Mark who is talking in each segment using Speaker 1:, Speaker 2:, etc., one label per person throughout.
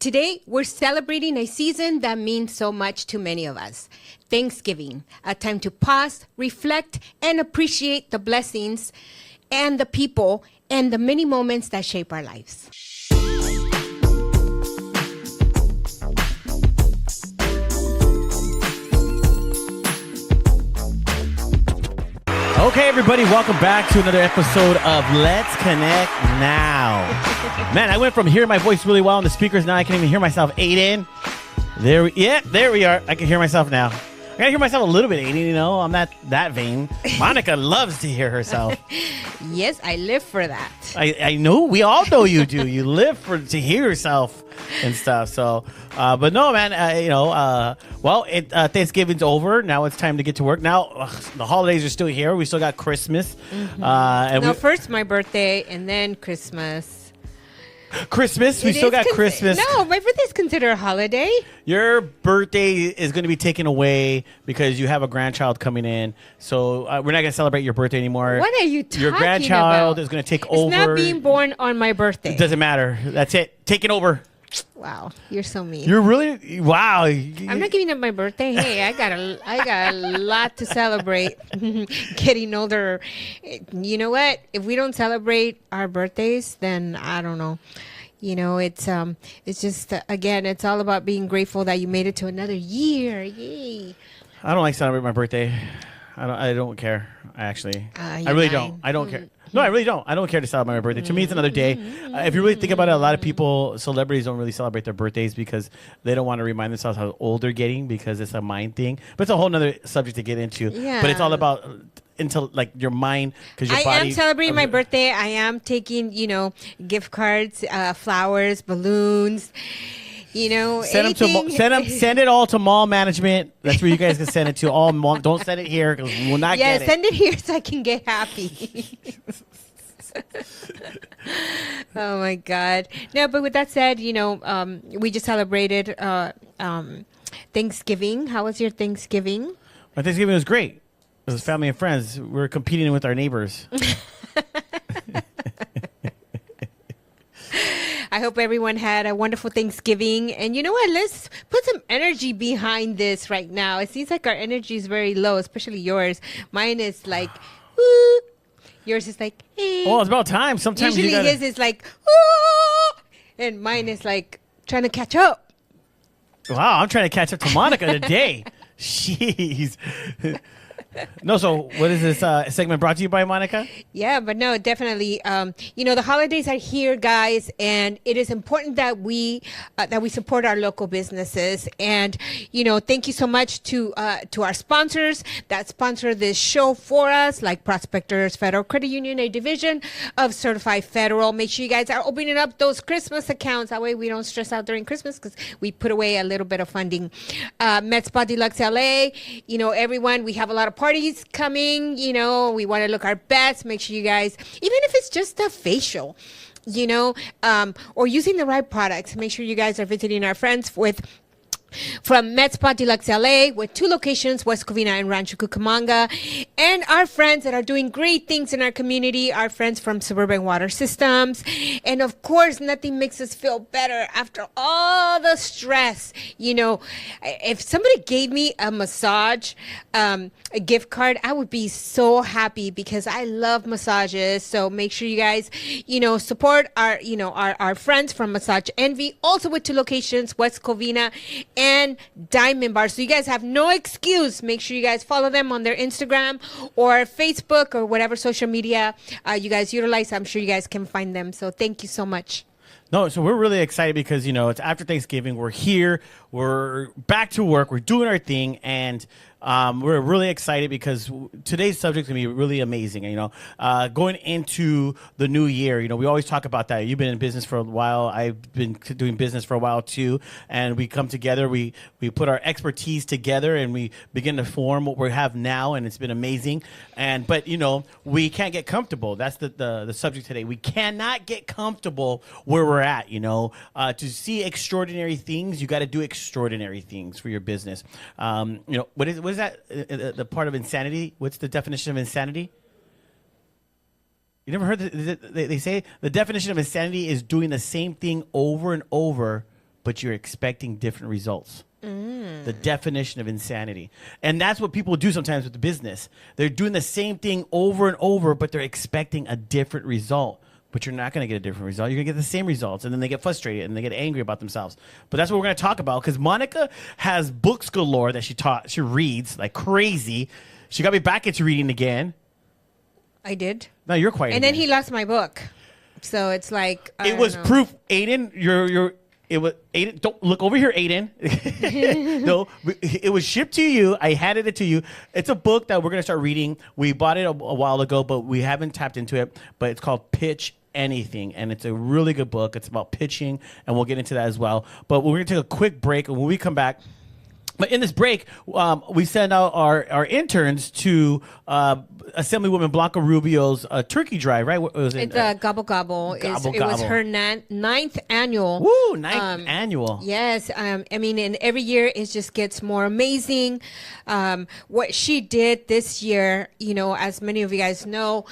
Speaker 1: Today, we're celebrating a season that means so much to many of us. Thanksgiving, a time to pause, reflect, and appreciate the blessings and the people and the many moments that shape our lives.
Speaker 2: Okay, everybody, welcome back to another episode of Let's Connect Now. Man, I went from hearing my voice really well on the speakers, now I can even hear myself, Aiden. There we are. I can hear myself now. I can hear myself a little bit, Aiden, you know. I'm not that vain. Monica loves to hear herself.
Speaker 1: Yes, I live for that.
Speaker 2: I know. We all know you do. You live to hear yourself and stuff. So, but no, man, Thanksgiving's over. Now it's time to get to work. Now, the holidays are still here. We still got Christmas.
Speaker 1: Mm-hmm. First my birthday and then Christmas.
Speaker 2: We still got Christmas.
Speaker 1: No, my birthday is considered a holiday.
Speaker 2: Your birthday is going to be taken away because you have a grandchild coming in. So we're not going to celebrate your birthday anymore.
Speaker 1: What are you talking
Speaker 2: Your grandchild
Speaker 1: about?
Speaker 2: is going to take over.
Speaker 1: It's not being born on my birthday.
Speaker 2: It doesn't matter. That's it. Taking over.
Speaker 1: Wow, you're so mean.
Speaker 2: You're really wow.
Speaker 1: I'm not giving up my birthday. Hey, I got a lot to celebrate. Getting older. You know what? If we don't celebrate our birthdays, then I don't know. You know, it's just again, it's all about being grateful that you made it to another year. Yay!
Speaker 2: I don't like celebrating my birthday. I don't care. Actually, I really don't. I don't care. No, I really don't. I don't care to celebrate my birthday. To me, it's another day. If you really think about it, a lot of people, celebrities don't really celebrate their birthdays because they don't want to remind themselves how old they're getting because it's a mind thing. But it's a whole other subject to get into.
Speaker 1: Yeah.
Speaker 2: But it's all about like your mind because your body.
Speaker 1: I am celebrating my birthday. I am taking, gift cards, flowers, balloons.
Speaker 2: Send it all to mall management. That's where you guys can send it to. All mall. Don't send it here because we will not get it.
Speaker 1: Yeah, send it here so I can get happy. Oh my God! No, but with that said, we just celebrated Thanksgiving. How was your Thanksgiving?
Speaker 2: My Thanksgiving was great. It was family and friends. We were competing with our neighbors.
Speaker 1: I hope everyone had a wonderful Thanksgiving. And you know what? Let's put some energy behind this right now. It seems like our energy is very low, especially yours. Mine is like, woo. Yours is like, hey.
Speaker 2: Well, it's about time. Sometimes
Speaker 1: usually his is like, woo. And mine is like trying to catch up.
Speaker 2: Wow, I'm trying to catch up to Monica today. Jeez. No, so what is this segment brought to you by, Monica?
Speaker 1: Yeah, but no, definitely. The holidays are here, guys, and it is important that we support our local businesses. And thank you so much to our sponsors that sponsor this show for us, like Prospectors Federal Credit Union, a division of Certified Federal. Make sure you guys are opening up those Christmas accounts. That way we don't stress out during Christmas because we put away a little bit of funding. Med Spa Deluxe LA. Everyone, we have a lot of parties coming, we want to look our best. Make sure you guys, even if it's just a facial, or using the right products, make sure you guys are visiting our friends from Med Spa Deluxe LA with 2 locations, West Covina and Rancho Cucamonga, and our friends that are doing great things in our community, our friends from Suburban Water Systems. And of course, nothing makes us feel better after all the stress. If somebody gave me a massage, a gift card, I would be so happy because I love massages. So make sure you guys, support our friends from Massage Envy, also with 2 locations, West Covina and Diamond Bar. So you guys have no excuse. Make sure you guys follow them on their Instagram or Facebook or whatever social media you guys utilize. I'm sure you guys can find them. So thank you so much.
Speaker 2: No, so we're really excited because, it's after Thanksgiving. We're here. We're back to work. We're doing our thing. And we're really excited because today's subject is going to be really amazing. Going into the new year, we always talk about that. You've been in business for a while. I've been doing business for a while too. And we come together, we put our expertise together and we begin to form what we have now. And it's been amazing. But we can't get comfortable. That's the subject today. We cannot get comfortable where we're at, to see extraordinary things, you got to do extraordinary things for your business. What is that? The part of insanity? What's the definition of insanity? You never heard they say the definition of insanity is doing the same thing over and over but you're expecting different results. The definition of insanity. And that's what people do sometimes with the business. They're doing the same thing over and over, but they're expecting a different result. But you're not going to get a different result. You're going to get the same results. And then they get frustrated and they get angry about themselves. But that's what we're going to talk about, because Monica has books galore that she reads like crazy. She got me back into reading again.
Speaker 1: I did.
Speaker 2: No, you're quiet.
Speaker 1: And then he lost my book. So it's like,
Speaker 2: it was proof. Aiden, it was Aiden. Don't look over here, Aiden. No, it was shipped to you. I handed it to you. It's a book that we're gonna start reading. We bought it a while ago, but we haven't tapped into it. But it's called Pitch Anything, and it's a really good book. It's about pitching, and we'll get into that as well. But we're gonna take a quick break, and when we come back. But in this break, we send out our interns to Assemblywoman Blanca Rubio's turkey drive, right? What was it?
Speaker 1: It's Gobble Gobble. It was her ninth annual.
Speaker 2: Woo, ninth annual.
Speaker 1: Yes. I mean, and every year it just gets more amazing. What she did this year, as many of you guys know,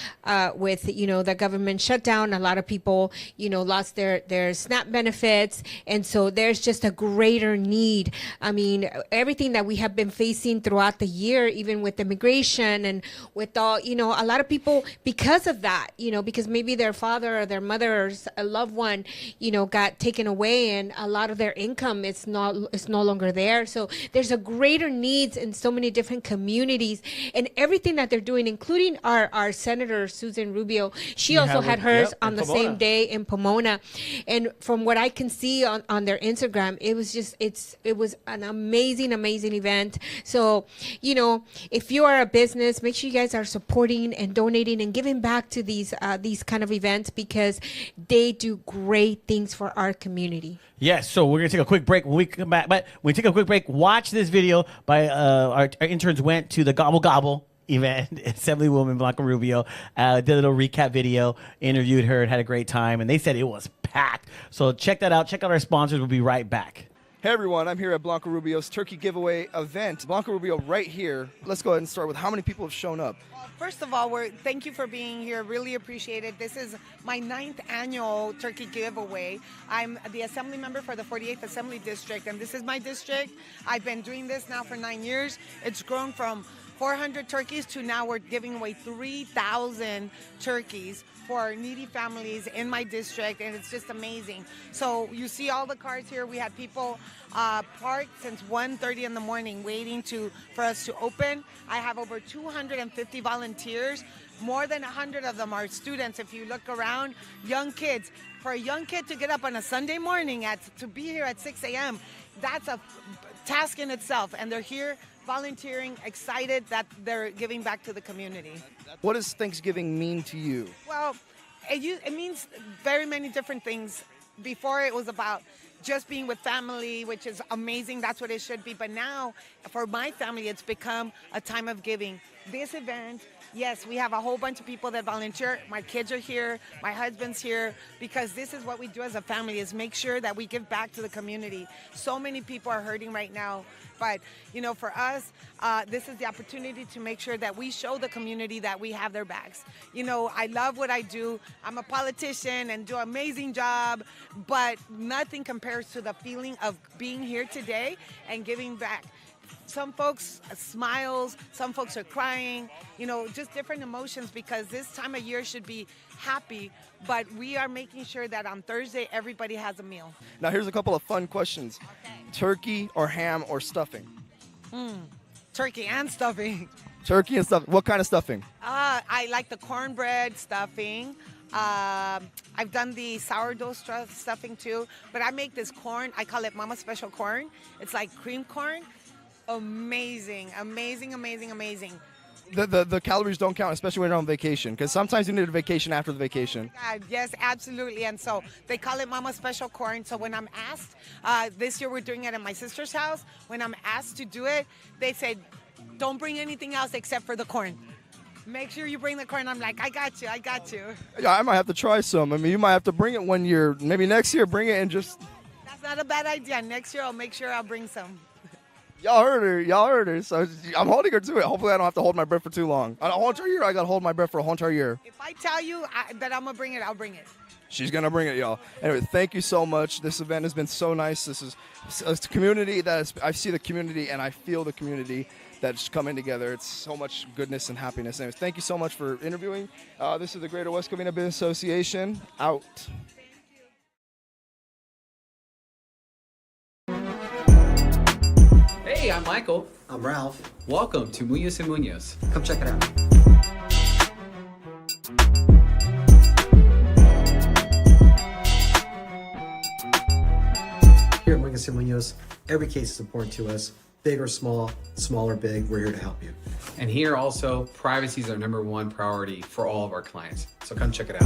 Speaker 1: with, the government shutdown, a lot of people, lost their SNAP benefits. And so there's just a greater need. I mean, everything that we have been facing throughout the year, even with immigration and with all, a lot of people, because of that, because maybe their father or their mother or a loved one, got taken away, and a lot of their income is no longer there. So there's a greater needs in so many different communities, and everything that they're doing, including our Senator Susan Rubio. She also had hers on the same day in Pomona. And from what I can see on their Instagram, it was just, it was an amazing event. So, if you are a business, make sure you guys are supporting and donating and giving back to these kind of events, because they do great things for our community.
Speaker 2: Yes, so we're going to take a quick break. When we come back, but when we take a quick break, watch this video by our interns went to the Gobble Gobble event. Assemblywoman Blanca Rubio did a little recap video, interviewed her, and had a great time, and they said it was packed. So check that out. Check out our sponsors. We'll be right back.
Speaker 3: Hey everyone, I'm here at Blanca Rubio's turkey giveaway event. Blanca Rubio right here. Let's go ahead and start with how many people have shown up.
Speaker 4: Well, first of all, thank you for being here. Really appreciate it. This is my 9th annual turkey giveaway. I'm the assembly member for the 48th Assembly District, and this is my district. I've been doing this now for 9 years. It's grown from 400 turkeys to now we're giving away 3,000 turkeys for needy families in my district, and it's just amazing. So you see all the cars here. We had people parked since 1:30 in the morning waiting for us to open. I have over 250 volunteers. More than 100 of them are students. If you look around, young kids. For a young kid to get up on a Sunday morning to be here at 6 a.m., that's a task in itself, and they're here volunteering, excited that they're giving back to the community.
Speaker 3: What does Thanksgiving mean to you?
Speaker 4: Well, it means very many different things. Before, it was about just being with family, which is amazing. That's what it should be. But now, for my family, it's become a time of giving. This event, yes, we have a whole bunch of people that volunteer. My kids are here. My husband's here. Because this is what we do as a family, is make sure that we give back to the community. So many people are hurting right now. But, for us, this is the opportunity to make sure that we show the community that we have their backs. I love what I do. I'm a politician and do an amazing job, but nothing compares to the feeling of being here today and giving back. Some folks smiles, some folks are crying, just different emotions, because this time of year should be happy, but we are making sure that on Thursday everybody has a meal.
Speaker 3: Now here's a couple of fun questions.
Speaker 4: Okay.
Speaker 3: Turkey or ham or stuffing?
Speaker 4: Turkey and stuffing.
Speaker 3: Turkey and stuffing. What kind of stuffing?
Speaker 4: I like the cornbread stuffing. I've done the sourdough stuffing too, but I make this corn. I call it Mama Special corn. It's like cream corn. Amazing.
Speaker 3: The calories don't count, especially when you're on vacation, because sometimes you need a vacation after the vacation.
Speaker 4: Yes, absolutely. And so they call it Mama Special corn. So when I'm asked, this year we're doing it at my sister's house. When I'm asked to do it, they said, don't bring anything else except for the corn. Make sure you bring the corn. I'm like, I got you.
Speaker 3: Yeah, I might have to try some. I mean, you might have to bring it maybe next year, bring it and just...
Speaker 4: That's not a bad idea. Next year I'll make sure I'll bring some.
Speaker 3: Y'all heard her. So I'm holding her to it. Hopefully I don't have to hold my breath for too long. A whole entire year, I got to hold my breath for a whole entire year.
Speaker 4: If I tell you that I'm going to bring it, I'll bring it.
Speaker 3: She's going to bring it, y'all. Anyway, thank you so much. This event has been so nice. This is a community I see the community and I feel the community that's coming together. It's so much goodness and happiness. Anyways, thank you so much for interviewing. This is the Greater West Covina Business Association. Out.
Speaker 5: Hey, I'm Michael.
Speaker 6: I'm Ralph.
Speaker 5: Welcome to Munoz and Munoz.
Speaker 6: Come check it out. Here at Munoz and Munoz, every case is important to us. Big or small, small or big, we're here to help you.
Speaker 5: And here also, privacy is our #1 priority for all of our clients. So come check it out.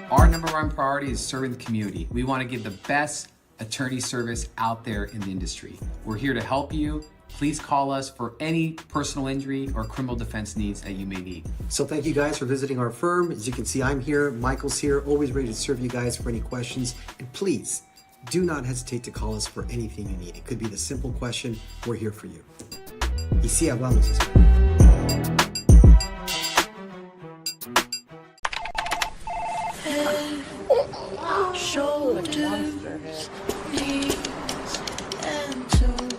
Speaker 5: Our #1 priority is serving the community. We want to give the best attorney service out there in the industry. We're here to help you. Please call us for any personal injury or criminal defense needs that you may need.
Speaker 6: So thank you guys for visiting our firm. As you can see, I'm here, Michael's here, always ready to serve you guys for any questions. And please, do not hesitate to call us for anything you need. It could be the simple question, we're here for you. Y sí, hablamos español.
Speaker 7: Shoulders, knees, and toes.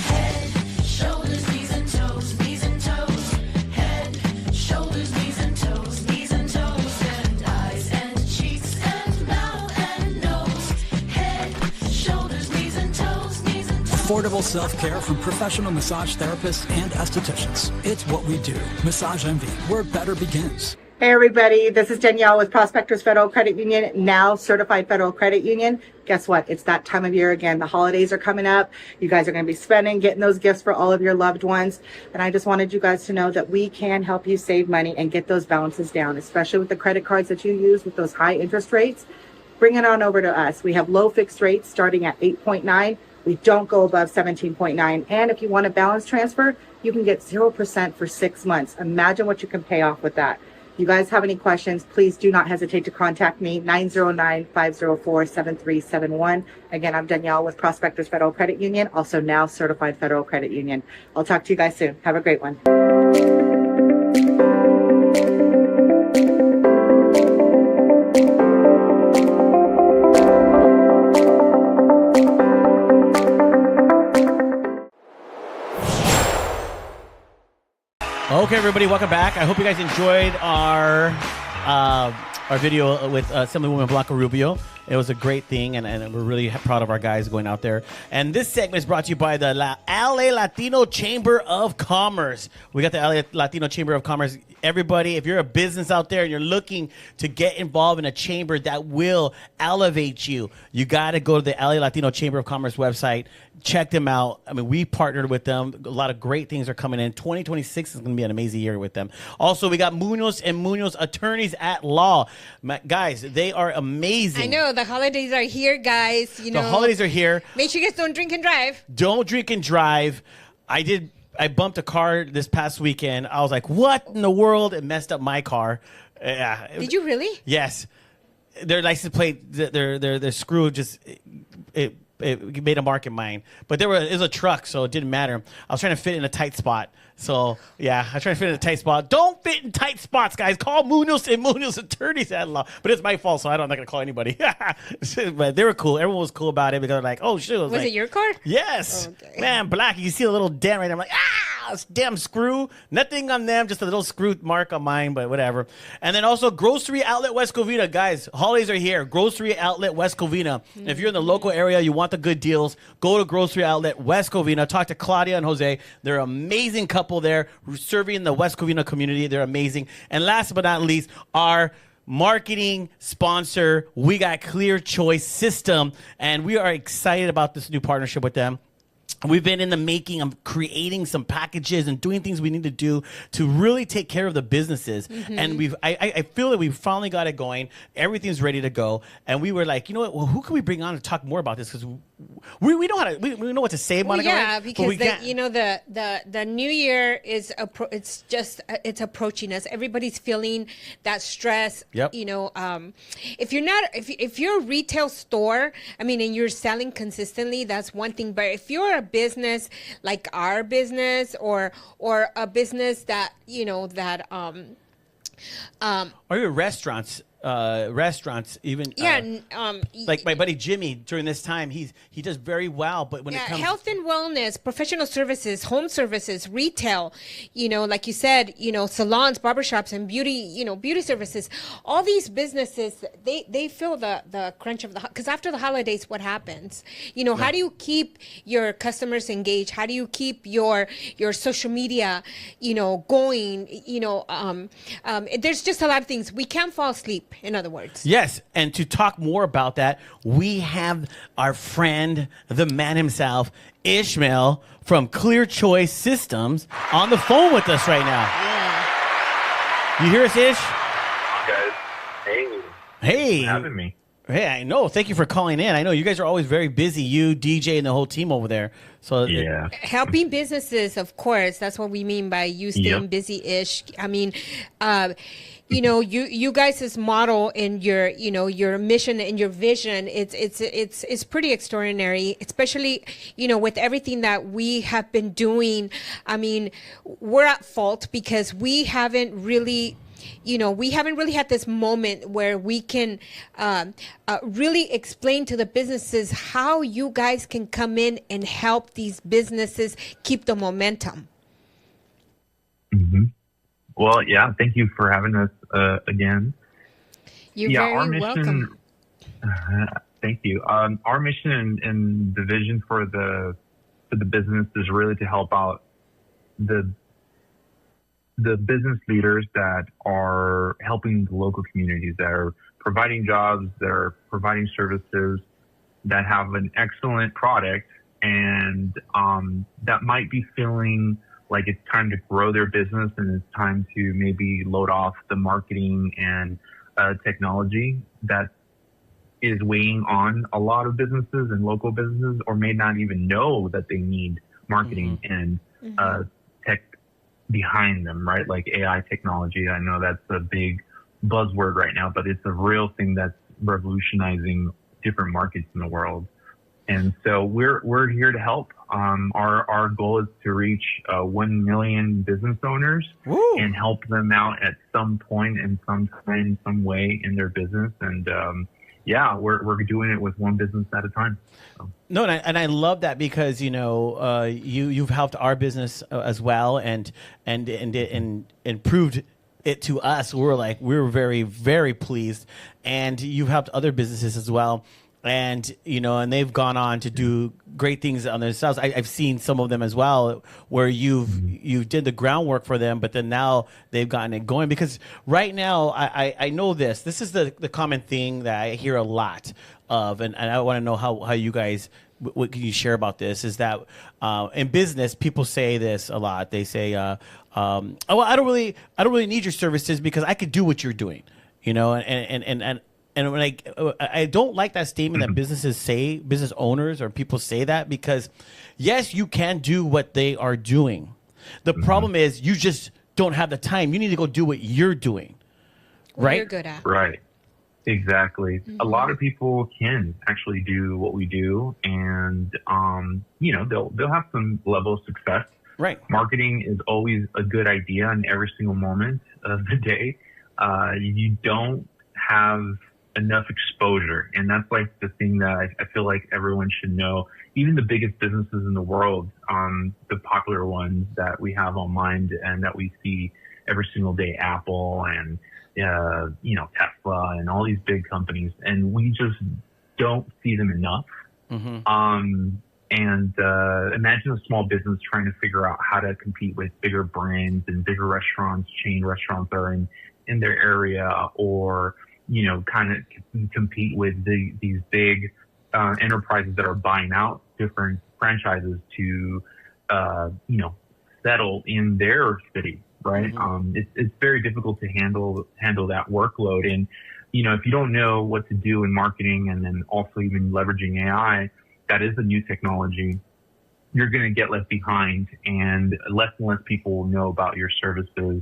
Speaker 7: Head, shoulders, knees, and toes. Knees and toes. Head, shoulders, knees, and toes. Knees and toes. And eyes and cheeks and mouth and nose. Head, shoulders, knees, and toes. Knees and toes.
Speaker 8: Affordable self-care from professional massage therapists and estheticians. It's what we do. Massage Envy, where better begins.
Speaker 9: Hey everybody, this is Danielle with Prospectors Federal Credit Union, now Certified Federal Credit Union. Guess what? It's that time of year again. The holidays are coming up. You guys are going to be spending, getting those gifts for all of your loved ones. And I just wanted you guys to know that we can help you save money and get those balances down, especially with the credit cards that you use with those high interest rates. Bring it on over to us. We have low fixed rates starting at 8.9. We don't go above 17.9. And if you want a balance transfer, you can get 0% for 6 months. Imagine what you can pay off with that. You guys have any questions, please do not hesitate to contact me, 909-504-7371. Again, I'm Danielle with Prospectors Federal Credit Union, also now Certified Federal Credit Union. I'll talk to you guys soon. Have a great one.
Speaker 2: Okay, everybody, welcome back. I hope you guys enjoyed our video with Assemblywoman Blanca Rubio. It was a great thing, and we're really proud of our guys going out there. And this segment is brought to you by the LA Latino Chamber of Commerce. We got the LA Latino Chamber of Commerce. Everybody, if you're a business out there and you're looking to get involved in a chamber that will elevate you, you got to go to the LA Latino Chamber of Commerce website. Check them out. I mean, we partnered with them. A lot of great things are coming in. 2026 is going to be an amazing year with them. Also, we got Munoz and Munoz Attorneys at Law. Guys, they are amazing.
Speaker 1: I know. The holidays are here, guys. You know,
Speaker 2: the holidays are here.
Speaker 1: Make sure you guys don't drink and drive.
Speaker 2: Don't drink and drive. I bumped a car this past weekend. I was like, what in the world? It messed up my car.
Speaker 1: Did you really?
Speaker 2: Yes. Their license plate, their screw just... It made a mark in mine, but it was a truck, so it didn't matter. I was trying to fit in a tight spot. So, yeah, I try to fit in a tight spot. Don't fit in tight spots, guys. Call Munoz and Munoz Attorneys at Law. But it's my fault, so I'm not going to call anybody. But they were cool. Everyone was cool about it because they're like, oh, shoot.
Speaker 1: Was it your car?
Speaker 2: Yes.
Speaker 1: Okay.
Speaker 2: Man, black. You can see a little dent right there. I'm like, this damn screw. Nothing on them, just a little screw mark on mine, but whatever. And then also Grocery Outlet West Covina. Guys, holidays are here. Grocery Outlet West Covina. Mm-hmm. If you're in the local area, you want the good deals, go to Grocery Outlet West Covina. Talk to Claudia and Jose. They're an amazing couple there serving the West Covina community. They're amazing. And last but not least, our marketing sponsor, we got Clear Choice System, and we are excited about this new partnership with them. We've been in the making of creating some packages and doing things we need to do to really take care of the businesses. Mm-hmm. And I feel that we've finally got it going. Everything's ready to go. And we were like, you know what? Well, who can we bring on to talk more about this? Because we know how to, we know what to say, Monica.
Speaker 1: Well, yeah,
Speaker 2: right?
Speaker 1: because the new year is it's approaching us. Everybody's feeling that stress.
Speaker 2: Yep.
Speaker 1: You know, if you're a retail store, I mean, and you're selling consistently, that's one thing. But if you're a business like our business, or a business that, you know, that
Speaker 2: or your restaurants even. Like my buddy Jimmy, during this time, he does very well. But when it comes
Speaker 1: health and wellness, professional services, home services, retail, you know, like you said, you know, salons, barbershops, and beauty, you know, beauty services, all these businesses, they feel the crunch of the, because after the holidays, what happens? You know, how do you keep your customers engaged? How do you keep your social media, you know, going? You know, there's just a lot of things. We can't fall asleep, in other words.
Speaker 2: Yes, and to talk more about that, we have our friend, the man himself, Ishmael from Clear Choice Systems, on the phone with us right now.
Speaker 1: Yeah.
Speaker 2: You hear us, Ish?
Speaker 10: Guys, hey.
Speaker 2: Hey.
Speaker 10: Thanks for having me.
Speaker 2: Hey, I know. Thank you for calling in. I know you guys are always very busy, you, DJ, and the whole team over there. So
Speaker 10: Yeah.
Speaker 1: Helping businesses, of course. That's what we mean by you staying busy-ish. I mean, you know, you guys' model and your, you know, your mission and your vision, it's pretty extraordinary, especially, you know, with everything that we have been doing. I mean, we're at fault because we haven't really, you know, we haven't really had this moment where we can really explain to the businesses how you guys can come in and help these businesses keep the momentum.
Speaker 10: Mm-hmm. Well, yeah, thank you for having us again.
Speaker 1: You're
Speaker 10: our
Speaker 1: very
Speaker 10: mission,
Speaker 1: welcome.
Speaker 10: Thank you. Our mission and the vision for the business is really to help out the business leaders that are helping the local communities, that are providing jobs, that are providing services, that have an excellent product, and that might be feeling like it's time to grow their business and it's time to maybe load off the marketing and technology that is weighing on a lot of businesses and local businesses, or may not even know that they need marketing and tech behind them, right? Like AI technology. I know that's a big buzzword right now, but it's a real thing that's revolutionizing different markets in the world. And so we're here to help. Our goal is to reach 1 million business owners and help them out at some point and some time, some way in their business. And we're doing it with one business at a time. So.
Speaker 2: No, and I love that because, you know, you've helped our business as well and proved it to us. We're very, very pleased, and you've helped other businesses as well. And, you know, and they've gone on to do great things on themselves. I've seen some of them as well where you did the groundwork for them, but then now they've gotten it going. Because right now, I know this is the common thing that I hear a lot of, and I want to know how you guys, what can you share about this, is that in business, people say this a lot. They say, I don't really need your services because I could do what you're doing, you know, and when I don't like that statement that business owners or people say that, because yes, you can do what they are doing. The problem is you just don't have the time. You need to go do what you're doing. Right?
Speaker 1: You're good at.
Speaker 10: Right. Exactly. A lot of people can actually do what we do, and you know, they'll have some level of success.
Speaker 2: Right.
Speaker 10: Marketing is always a good idea in every single moment of the day. You don't have enough exposure, and that's like the thing that I feel like everyone should know. Even the biggest businesses in the world, the popular ones that we have on mind and that we see every single day, Apple and you know, Tesla and all these big companies, and we just don't see them enough. Imagine a small business trying to figure out how to compete with bigger brands and bigger restaurants, chain restaurants that are in their area, or, you know, kind of compete with these big enterprises that are buying out different franchises to, you know, settle in their city, right? It's very difficult to handle that workload. And, you know, if you don't know what to do in marketing, and then also even leveraging AI, that is a new technology, you're going to get left behind, and less people will know about your services.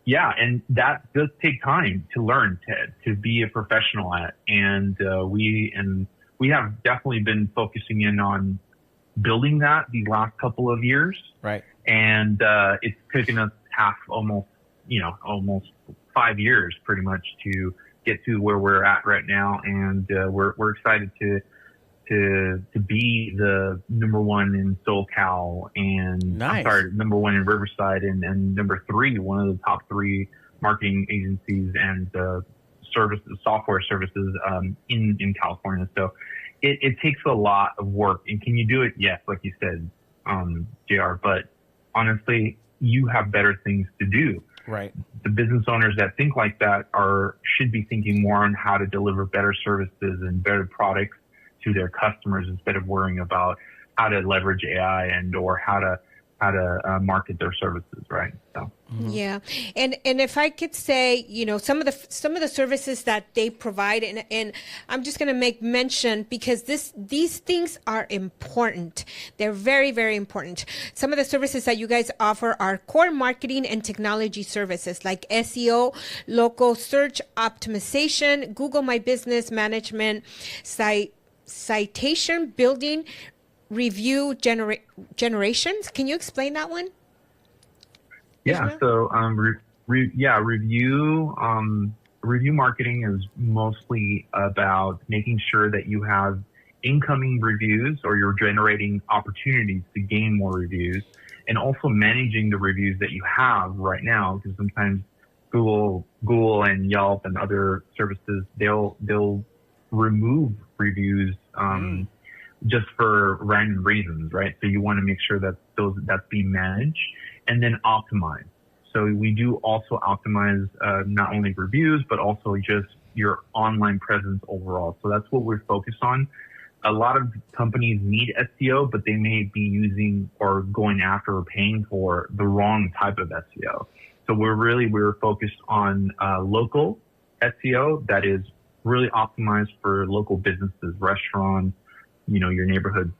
Speaker 10: Yeah, and that does take time to learn, to be a professional at. And we have definitely been focusing in on building that these last couple of years.
Speaker 2: Right.
Speaker 10: And it's taken us almost 5 years pretty much to get to where we're at right now. And we're excited to be the number one in SoCal and
Speaker 2: Nice.
Speaker 10: number one in Riverside and number three, one of the top three marketing agencies and software services in California. So it takes a lot of work. And can you do it? Yes, like you said, JR. But honestly, you have better things to do.
Speaker 2: Right.
Speaker 10: The business owners that think like that should be thinking more on how to deliver better services and better products to their customers instead of worrying about how to leverage AI or how to market their services, right? So.
Speaker 1: Yeah, and if I could say, some of the services that they provide, and I'm just going to make mention because these things are important. They're very, very important. Some of the services that you guys offer are core marketing and technology services like SEO, local search optimization, Google My Business management, citation building, review generations. Can you explain that one?
Speaker 10: Yeah. So, review marketing is mostly about making sure that you have incoming reviews or you're generating opportunities to gain more reviews, and also managing the reviews that you have right now, because sometimes Google and Yelp and other services, they'll remove reviews just for random reasons, right? So you want to make sure that that's being managed and then optimized. So we do also optimize not only reviews, but also just your online presence overall. So that's what we're focused on. A lot of companies need SEO, but they may be using or going after or paying for the wrong type of SEO. So we're focused on local SEO that is really optimized for local businesses, restaurants, your neighborhood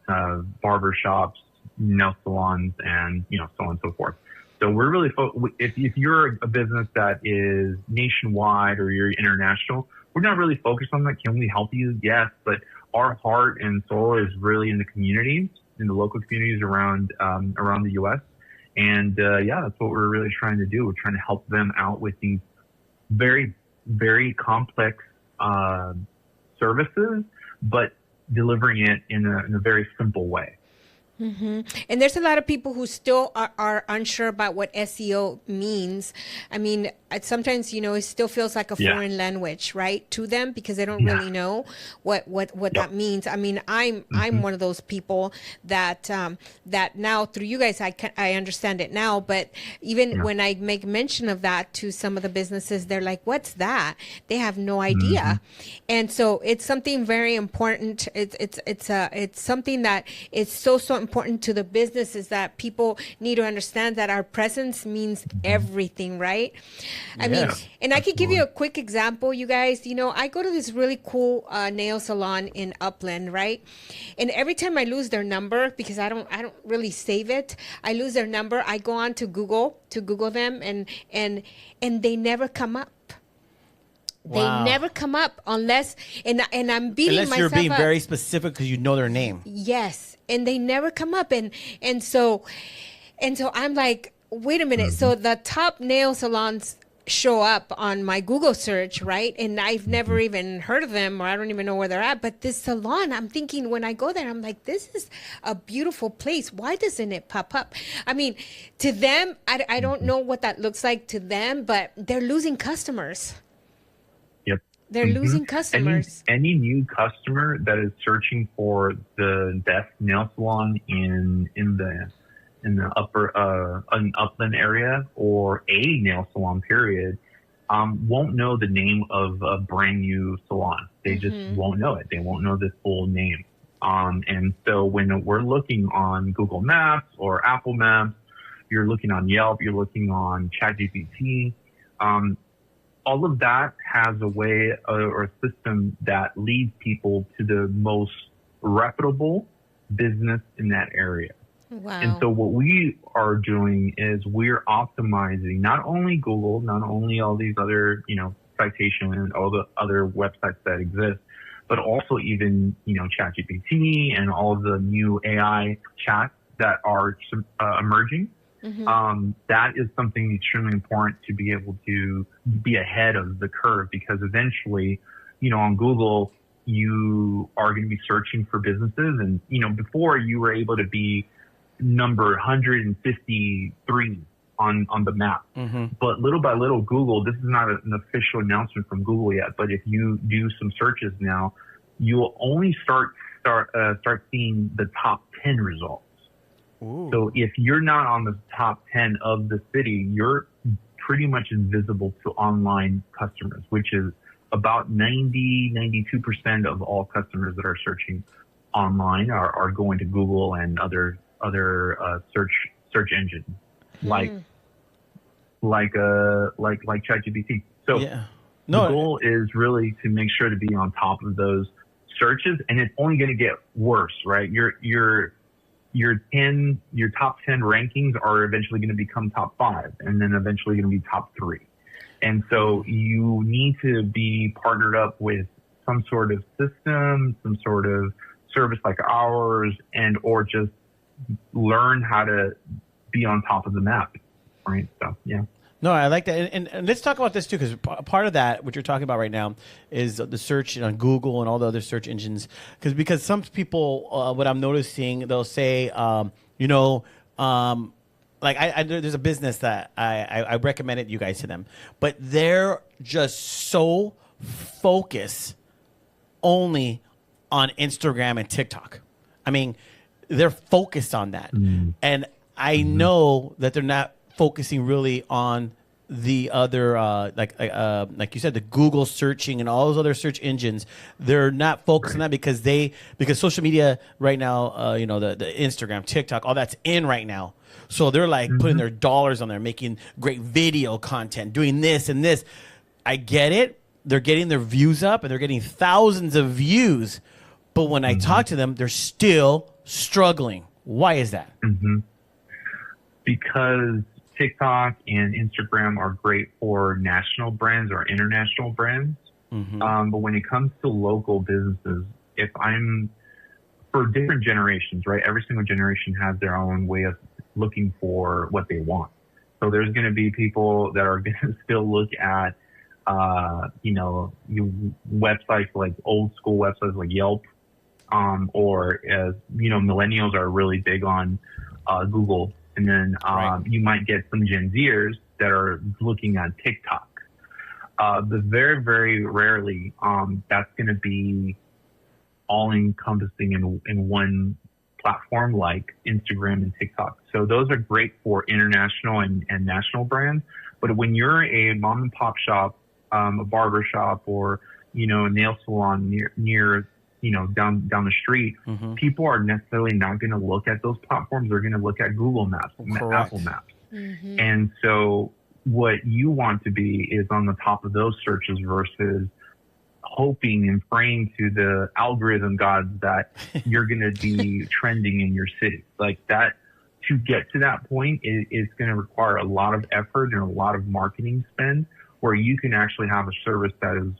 Speaker 10: barber shops, nail salons, and so on and so forth. So we're really if you're a business that is nationwide or you're international, we're not really focused on that. Can we help you? Yes, but our heart and soul is really in the communities, in the local communities around the U.S. And that's what we're really trying to do. We're trying to help them out with these very, very complex services, but delivering it in a very simple way.
Speaker 1: Mm-hmm. And there's a lot of people who still are unsure about what SEO means. I mean, sometimes, it still feels like a foreign language, right, to them, because they don't really know what that means. I mean, I'm one of those people that now through you guys, I understand it now. But even when I make mention of that to some of the businesses, they're like, "What's that?" They have no idea. And so it's something very important. It's something that is so important to the business, is that people need to understand that our presence means everything, right? I mean, and I could give you a quick example, you guys. I go to this really cool nail salon in Upland, right? And every time I lose their number, because I don't really save it, I lose their number. I go on to Google them, and they never come up. They never come up unless, and I'm beating myself up.
Speaker 2: Unless you're being very specific because you know their name.
Speaker 1: Yes, and they never come up, and so I'm like, wait a minute. So the top nail salons show up on my Google search, right? And I've never even heard of them, or I don't even know where they're at. But this salon, I'm thinking when I go there, I'm like, this is a beautiful place. Why doesn't it pop up? I mean, to them, I don't know what that looks like to them, but they're losing customers. They're losing customers.
Speaker 10: Any new customer that is searching for the best nail salon in the Upland area, or a nail salon period, won't know the name of a brand new salon. They just won't know it. They won't know the full name. And so when we're looking on Google Maps or Apple Maps, you're looking on Yelp, you're looking on ChatGPT, all of that has a way or a system that leads people to the most reputable business in that area.
Speaker 1: Wow.
Speaker 10: And so what we are doing is we're optimizing not only Google, not only all these other, citation and all the other websites that exist, but also even, ChatGPT and all of the new AI chats that are emerging. That is something extremely important to be able to be ahead of the curve, because eventually, on Google, you are going to be searching for businesses. And, before you were able to be number 153 on the map. But little by little, Google, this is not an official announcement from Google yet, but if you do some searches now, you will only start seeing the top 10 results. Ooh. So if you're not on the top 10 of the city, you're pretty much invisible to online customers, which is about 92% of all customers that are searching online are going to Google and other search engines like ChatGPT. So the goal is really to make sure to be on top of those searches, and it's only going to get worse, right? Your top 10 rankings are eventually going to become top 5, and then eventually going to be top 3. And so you need to be partnered up with some sort of system, some sort of service like ours, or just learn how to be on top of the map, right? So, yeah.
Speaker 2: No, I like that. And let's talk about this too, because part of that, what you're talking about right now, is the search on Google and all the other search engines. Because some people, what I'm noticing, they'll say, there's a business that I recommended you guys to them, but they're just so focused only on Instagram and TikTok. I mean, they're focused on that. And I know that they're not focusing really on the other, like you said, the Google searching and all those other search engines. They're not focused on that because social media right now, the Instagram, TikTok, all that's in right now. So they're like putting their dollars on there, making great video content, doing this and this. I get it. They're getting their views up and they're getting thousands of views. But when I talk to them, they're still struggling. Why is that?
Speaker 10: Because TikTok and Instagram are great for national brands or international brands. But when it comes to local businesses, for different generations, right? Every single generation has their own way of looking for what they want. So there's going to be people that are going to still look at, websites like old school websites like Yelp, or as millennials are really big on Google. And then you might get some Gen Zers that are looking at TikTok. But very, very rarely that's going to be all-encompassing in one platform like Instagram and TikTok. So those are great for international and national brands. But when you're a mom-and-pop shop, a barber shop, or a nail salon near down the street, people are necessarily not going to look at those platforms. They're going to look at Google Maps, Apple Maps. And so what you want to be is on the top of those searches versus hoping and praying to the algorithm gods that you're going to be trending in your city. Like that, to get to that point is going to require a lot of effort and a lot of marketing spend, where you can actually have a service that is,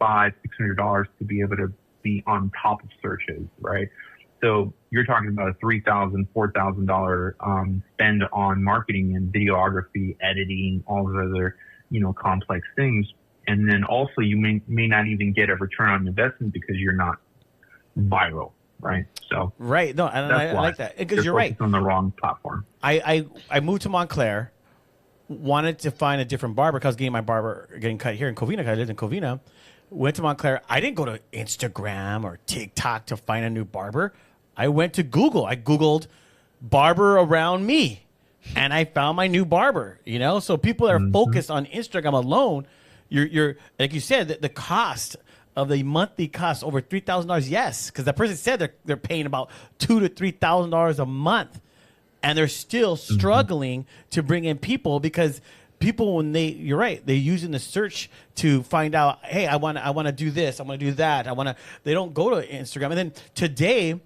Speaker 10: $500-$600 to be able to be on top of searches, right? So you're talking about a $3,000, $4,000 spend on marketing and videography, editing, all the other, complex things. And then also you may not even get a return on investment because you're not viral, right? So
Speaker 2: right, no, and I like that because you're right.
Speaker 10: On the wrong platform.
Speaker 2: I moved to Montclair, wanted to find a different barber because I was getting my barber getting cut here in Covina. Because I lived in Covina. Went to Montclair. I didn't go to Instagram or TikTok to find a new barber. I went to Google. I Googled barber around me, and I found my new barber. So people that are focused on Instagram alone, you're like you said, the cost of the monthly cost over $3,000. Yes, because the person said they're paying about $2,000 to $3,000 a month, and they're still struggling to bring in people because people, you're right, they're using the search to find out, hey, I want to do this, I want to do that, they don't go to Instagram. And then today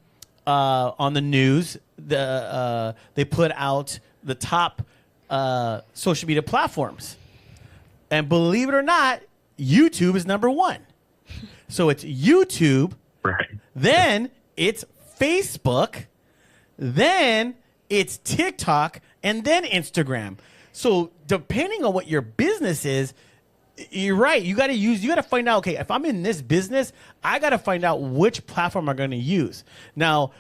Speaker 2: on the news, they put out the top social media platforms, and believe it or not, YouTube is number one. So it's YouTube,
Speaker 10: Right.
Speaker 2: then it's Facebook, then it's TikTok, and then Instagram. So depending on what your business is, you're right. You got to find out, okay, if I'm in this business, I got to find out which platform I'm going to use. Now,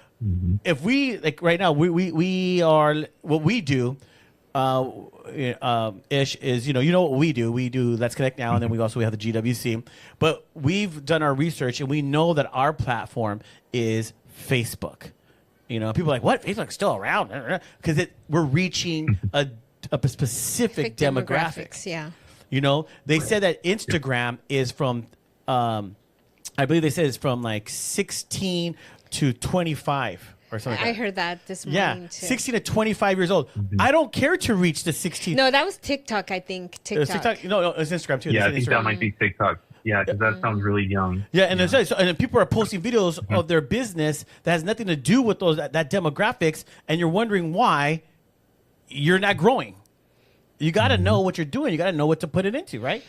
Speaker 2: if we, like right now, we are, what we do, Ish, is, you know what we do. We do Let's Connect Now, and then we have the GWC. But we've done our research, and we know that our platform is Facebook. You know, people are like, what? Facebook's still around? Because we're reaching a specific demographic.
Speaker 1: Yeah.
Speaker 2: You know, they said that Instagram is from, I believe they said it's from like 16 to 25 or something.
Speaker 1: I heard that this morning
Speaker 2: Yeah,
Speaker 1: too.
Speaker 2: 16 to 25 years old. I don't care to reach the 16.
Speaker 1: No, that was TikTok, I think. TikTok.
Speaker 2: No, it's Instagram too.
Speaker 10: Yeah, I
Speaker 2: It's
Speaker 10: think
Speaker 2: Instagram.
Speaker 10: that might be TikTok. Yeah, because that sounds really young.
Speaker 2: Yeah, and and then people are posting videos of their business that has nothing to do with that demographics, and you're wondering why you're not growing. You got to know what you're doing. You got to know what to put it into, right?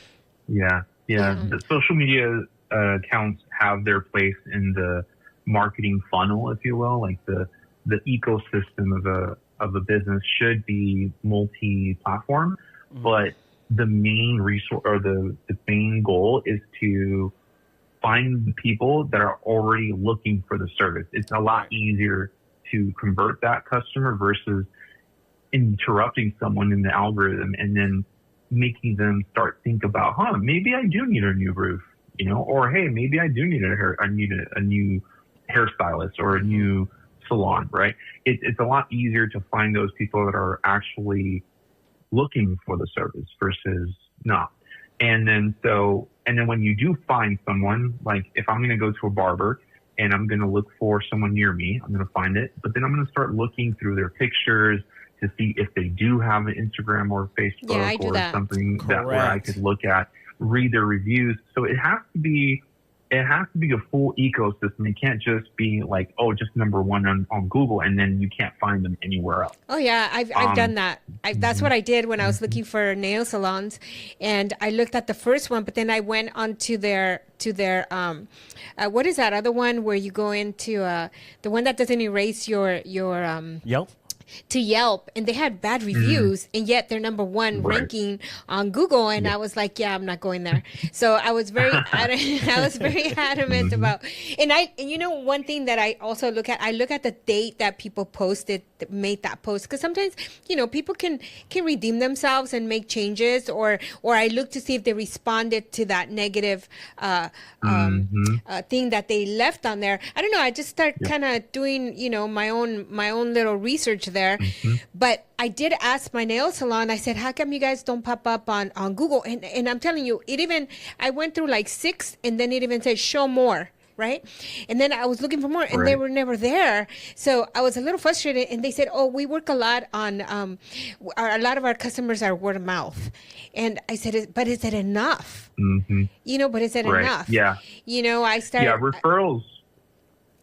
Speaker 10: Yeah. The social media accounts have their place in the marketing funnel, if you will. Like the ecosystem of a business should be multi-platform, but the main resource or the main goal is to find the people that are already looking for the service. It's a lot easier to convert that customer versus interrupting someone in the algorithm and then making them start think about, maybe I do need a new roof, or hey, maybe I do need a new hairstylist or a new salon, right? It's a lot easier to find those people that are actually looking for the service versus not. And then when you do find someone, like if I'm going to go to a barber and I'm going to look for someone near me, I'm going to find it, but then I'm going to start looking through their pictures to see if they do have an Instagram or Facebook or something where I could look at, read their reviews. So it has to be a full ecosystem. It can't just be like, just number one on Google, and then you can't find them anywhere else.
Speaker 1: Oh yeah, I've done that. That's what I did when I was looking for nail salons, and I looked at the first one, but then I went onto their what is that other one where you go into the one that doesn't erase your
Speaker 2: Yelp.
Speaker 1: To Yelp, and they had bad reviews, and yet they're number one ranking on Google. And I was like, yeah, I'm not going there. So I was very, adamant about. And one thing that I also look at the date that people made that post, because sometimes people can redeem themselves and make changes, or I look to see if they responded to that negative thing that they left on there. I don't know. I just start kind of doing my own little research there. But I did ask my nail salon, I said, how come you guys don't pop up on Google? And I'm telling you, I went through like 6, and then it even said show more, right? And then I was looking for more, and they were never there. So I was a little frustrated, and they said, we work a lot on, a lot of our customers are word of mouth. And I said, but is it enough? But is it enough?
Speaker 10: Yeah.
Speaker 1: I started.
Speaker 10: Referrals.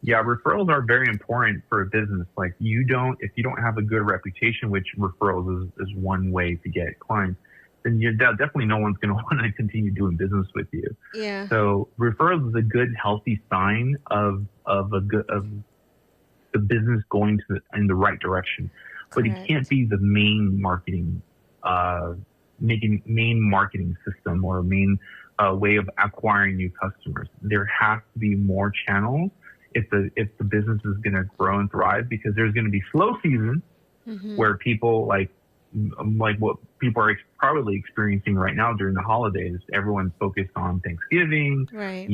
Speaker 10: Yeah, referrals are very important for a business. Like if you don't have a good reputation, which referrals is one way to get clients, then definitely no one's going to want to continue doing business with you.
Speaker 1: Yeah.
Speaker 10: So referrals is a good, healthy sign of the business going in the right direction. But it can't be the main marketing, main marketing system or main way of acquiring new customers. There has to be more channels if the business is going to grow and thrive, because there's going to be slow seasons where people like what people are probably experiencing right now during the holidays. Everyone's focused on Thanksgiving,
Speaker 1: right?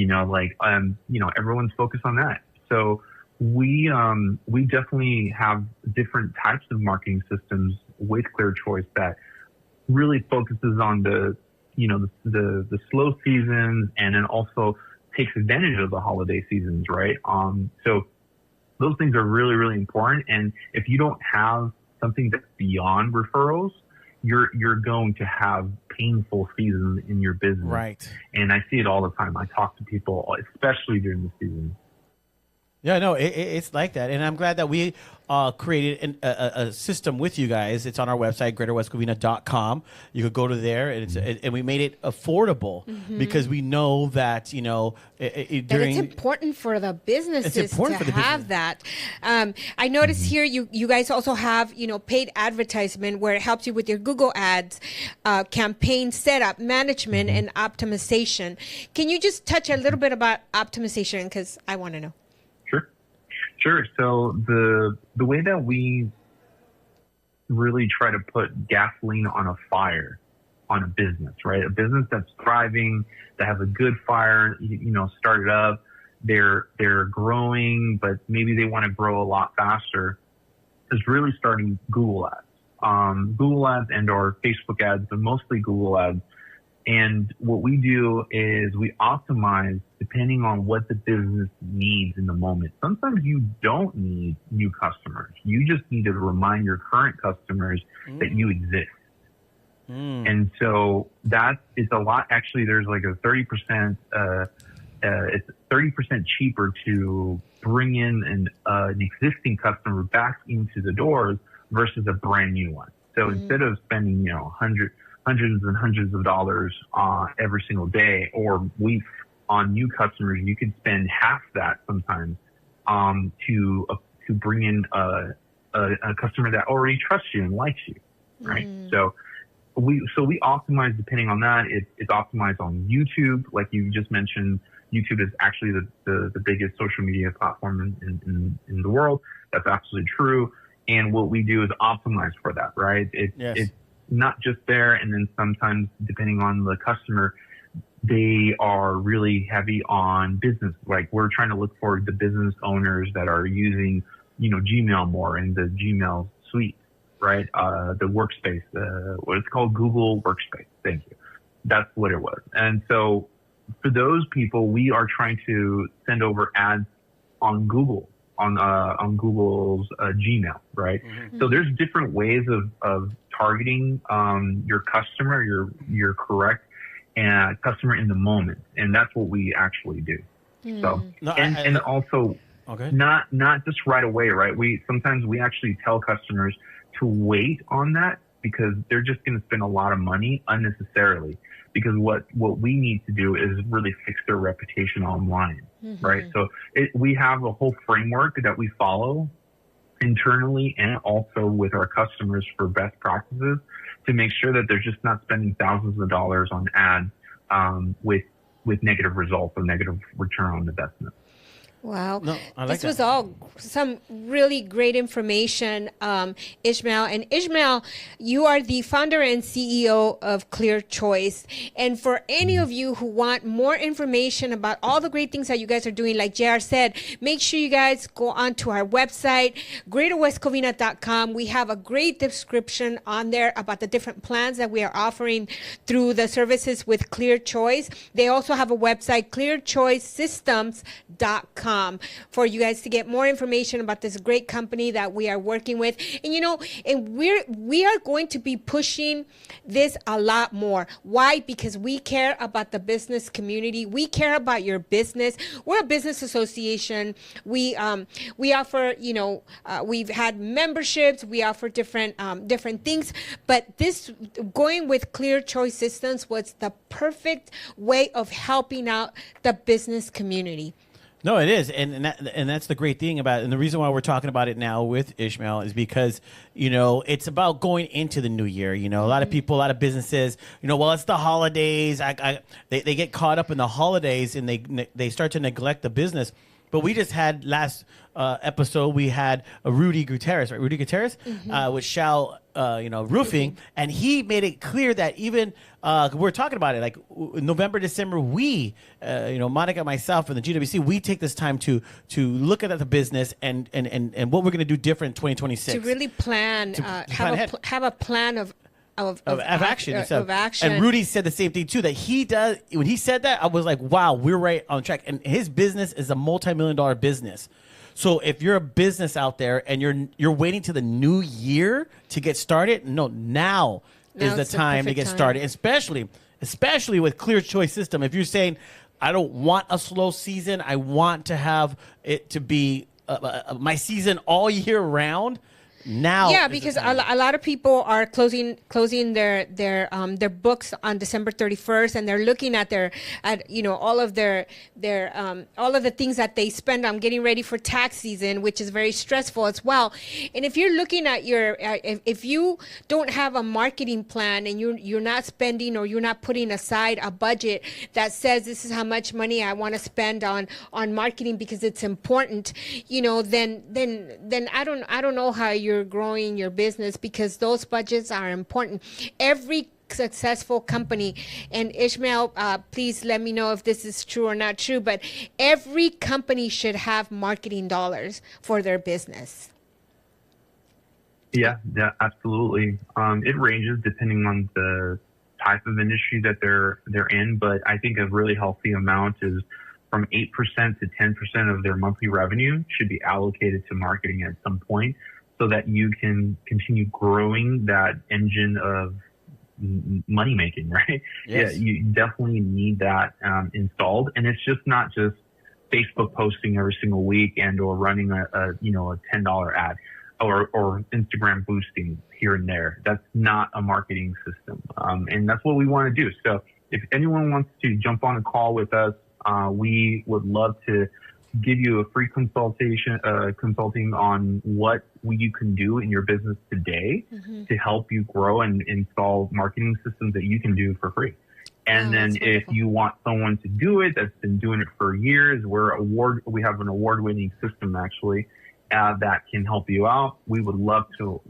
Speaker 10: Everyone's focused on that. So we definitely have different types of marketing systems with Clear Choice that really focuses on the slow seasons, and then also takes advantage of the holiday seasons, right? So those things are really, really important. And if you don't have something that's beyond referrals, you're going to have painful seasons in your business.
Speaker 2: Right.
Speaker 10: And I see it all the time. I talk to people, especially during the season.
Speaker 2: Yeah, no, it's like that, and I'm glad that we created a system with you guys. It's on our website, greaterwestcovina.com. You could go to there, and and we made it affordable because we know that
Speaker 1: That
Speaker 2: during
Speaker 1: it's important for the businesses
Speaker 2: important
Speaker 1: to
Speaker 2: for the
Speaker 1: have
Speaker 2: business.
Speaker 1: that. I noticed here you guys also have paid advertisement where it helps you with your Google ads, campaign setup, management, and optimization. Can you just touch a little bit about optimization because I want to know.
Speaker 10: Sure. So the way that we really try to put gasoline on a fire on a business, right? A business that's thriving, that has a good fire, started up, they're growing, but maybe they want to grow a lot faster, is really starting Google ads. Google ads and or Facebook ads, but mostly Google ads. And what we do is we optimize depending on what the business needs in the moment. Sometimes you don't need new customers. You just need to remind your current customers that you exist. And so it's a lot. Actually, there's like a 30%, it's 30% cheaper to bring in an existing customer back into the doors versus a brand new one. So instead of spending, hundreds and hundreds of dollars every single day or week on new customers, you could spend half that sometimes to bring in a customer that already trusts you and likes you, right? So we optimize depending on that. It's optimized on YouTube, like you just mentioned. YouTube is actually the biggest social media platform in the world. That's absolutely true. And what we do is optimize for that, right? It's not just there. And then sometimes, depending on the customer, they are really heavy on business. Like we're trying to look for the business owners that are using, Gmail more in the Gmail suite, right? The workspace, what it's called, Google Workspace. Thank you. That's what it was. And so for those people, we are trying to send over ads on Google, on Google's Gmail, right? So there's different ways of targeting your customer, your correct customer in the moment, and that's what we actually do. So and also not just right away, right? Sometimes we actually tell customers to wait on that because they're just going to spend a lot of money unnecessarily. Because what we need to do is really fix their reputation online, right? So we have a whole framework that we follow internally and also with our customers for best practices to make sure that they're just not spending thousands of dollars on ads with negative results or negative return on investment.
Speaker 1: Wow.
Speaker 2: No, I like
Speaker 1: this
Speaker 2: that.
Speaker 1: was all some really great information, Ishmael. And Ishmael, you are the founder and CEO of Clear Choice. And for any of you who want more information about all the great things that you guys are doing, like JR said, make sure you guys go onto our website, greaterwestcovina.com. We have a great description on there about the different plans that we are offering through the services with Clear Choice. They also have a website, clearchoicesystems.com. For you guys to get more information about this great company that we are working with. And and we are going to be pushing this a lot more. Why? Because we care about the business community. We care about your business. We're a business association. We offer, we've had memberships, we offer different things, but this going with Clear Choice Systems was the perfect way of helping out the business community.
Speaker 2: No, it is, and that's the great thing about it. And the reason why we're talking about it now with Ishmael is because it's about going into the new year. A lot of people, a lot of businesses, well, it's the holidays. They get caught up in the holidays and they start to neglect the business. But we just had last episode, we had Rudy Gutierrez, right? Rudy Gutierrez with Shao, Roofing, and he made it clear that even we're talking about it like November, December. We, Monica, myself, and the GWC, we take this time to look at the business and what we're going to do different in 2026
Speaker 1: to really plan, have a plan of action.
Speaker 2: Of action. And Rudy said the same thing too, that he does. When he said that, I was like, wow, we're right on track. And his business is a multi-million-dollar business. So if you're a business out there and you're waiting to the new year to get started, now is the time to get started. Especially with Clear Choice System. If you're saying, I don't want a slow season. I want to have it to be my season all year round. Now,
Speaker 1: yeah, because a lot of people are closing their books on December 31st, and they're looking at all of their all of the things that they spend on getting ready for tax season, which is very stressful as well. And if you're looking at if you don't have a marketing plan and you're not spending, or you're not putting aside a budget that says this is how much money I want to spend on marketing because it's important, then I don't know how you're growing your business, because those budgets are important. Every successful company, and Ishmael, please let me know if this is true or not true, but every company should have marketing dollars for their business.
Speaker 10: Yeah, absolutely. It ranges depending on the type of industry that they're in, but I think a really healthy amount is from 8% to 10% of their monthly revenue should be allocated to marketing at some point, so that you can continue growing that engine of money making, right?
Speaker 2: Yes.
Speaker 10: Yeah, you definitely need that installed. And it's not just Facebook posting every single week or running a $10 ad or Instagram boosting here and there. That's not a marketing system. And that's what we want to do. So if anyone wants to jump on a call with us, we would love to give you a free consulting on what you can do in your business today to help you grow and install marketing systems that you can do for free. And then if you want someone to do it that's been doing it for years, we have an award-winning system actually that can help you out. We would love to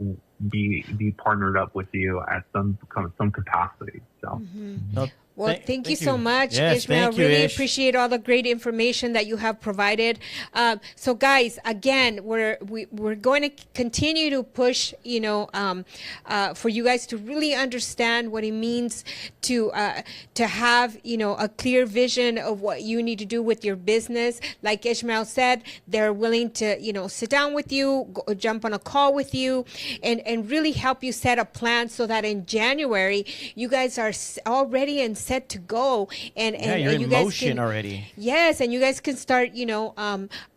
Speaker 10: be partnered up with you at some capacity. So.
Speaker 1: Well, thank you so much,
Speaker 2: yes,
Speaker 1: Ishmael.
Speaker 2: thank you,
Speaker 1: Really
Speaker 2: Ish.
Speaker 1: appreciate all the great information that you have provided. So, guys, again, we're going to continue to push, for you guys to really understand what it means to have, a clear vision of what you need to do with your business. Like Ishmael said, they're willing to, sit down with you, jump on a call with you, and really help you set a plan so that in January you guys are already in set to go, and
Speaker 2: you're
Speaker 1: you
Speaker 2: in
Speaker 1: guys
Speaker 2: motion already.
Speaker 1: Yes, and you guys can start,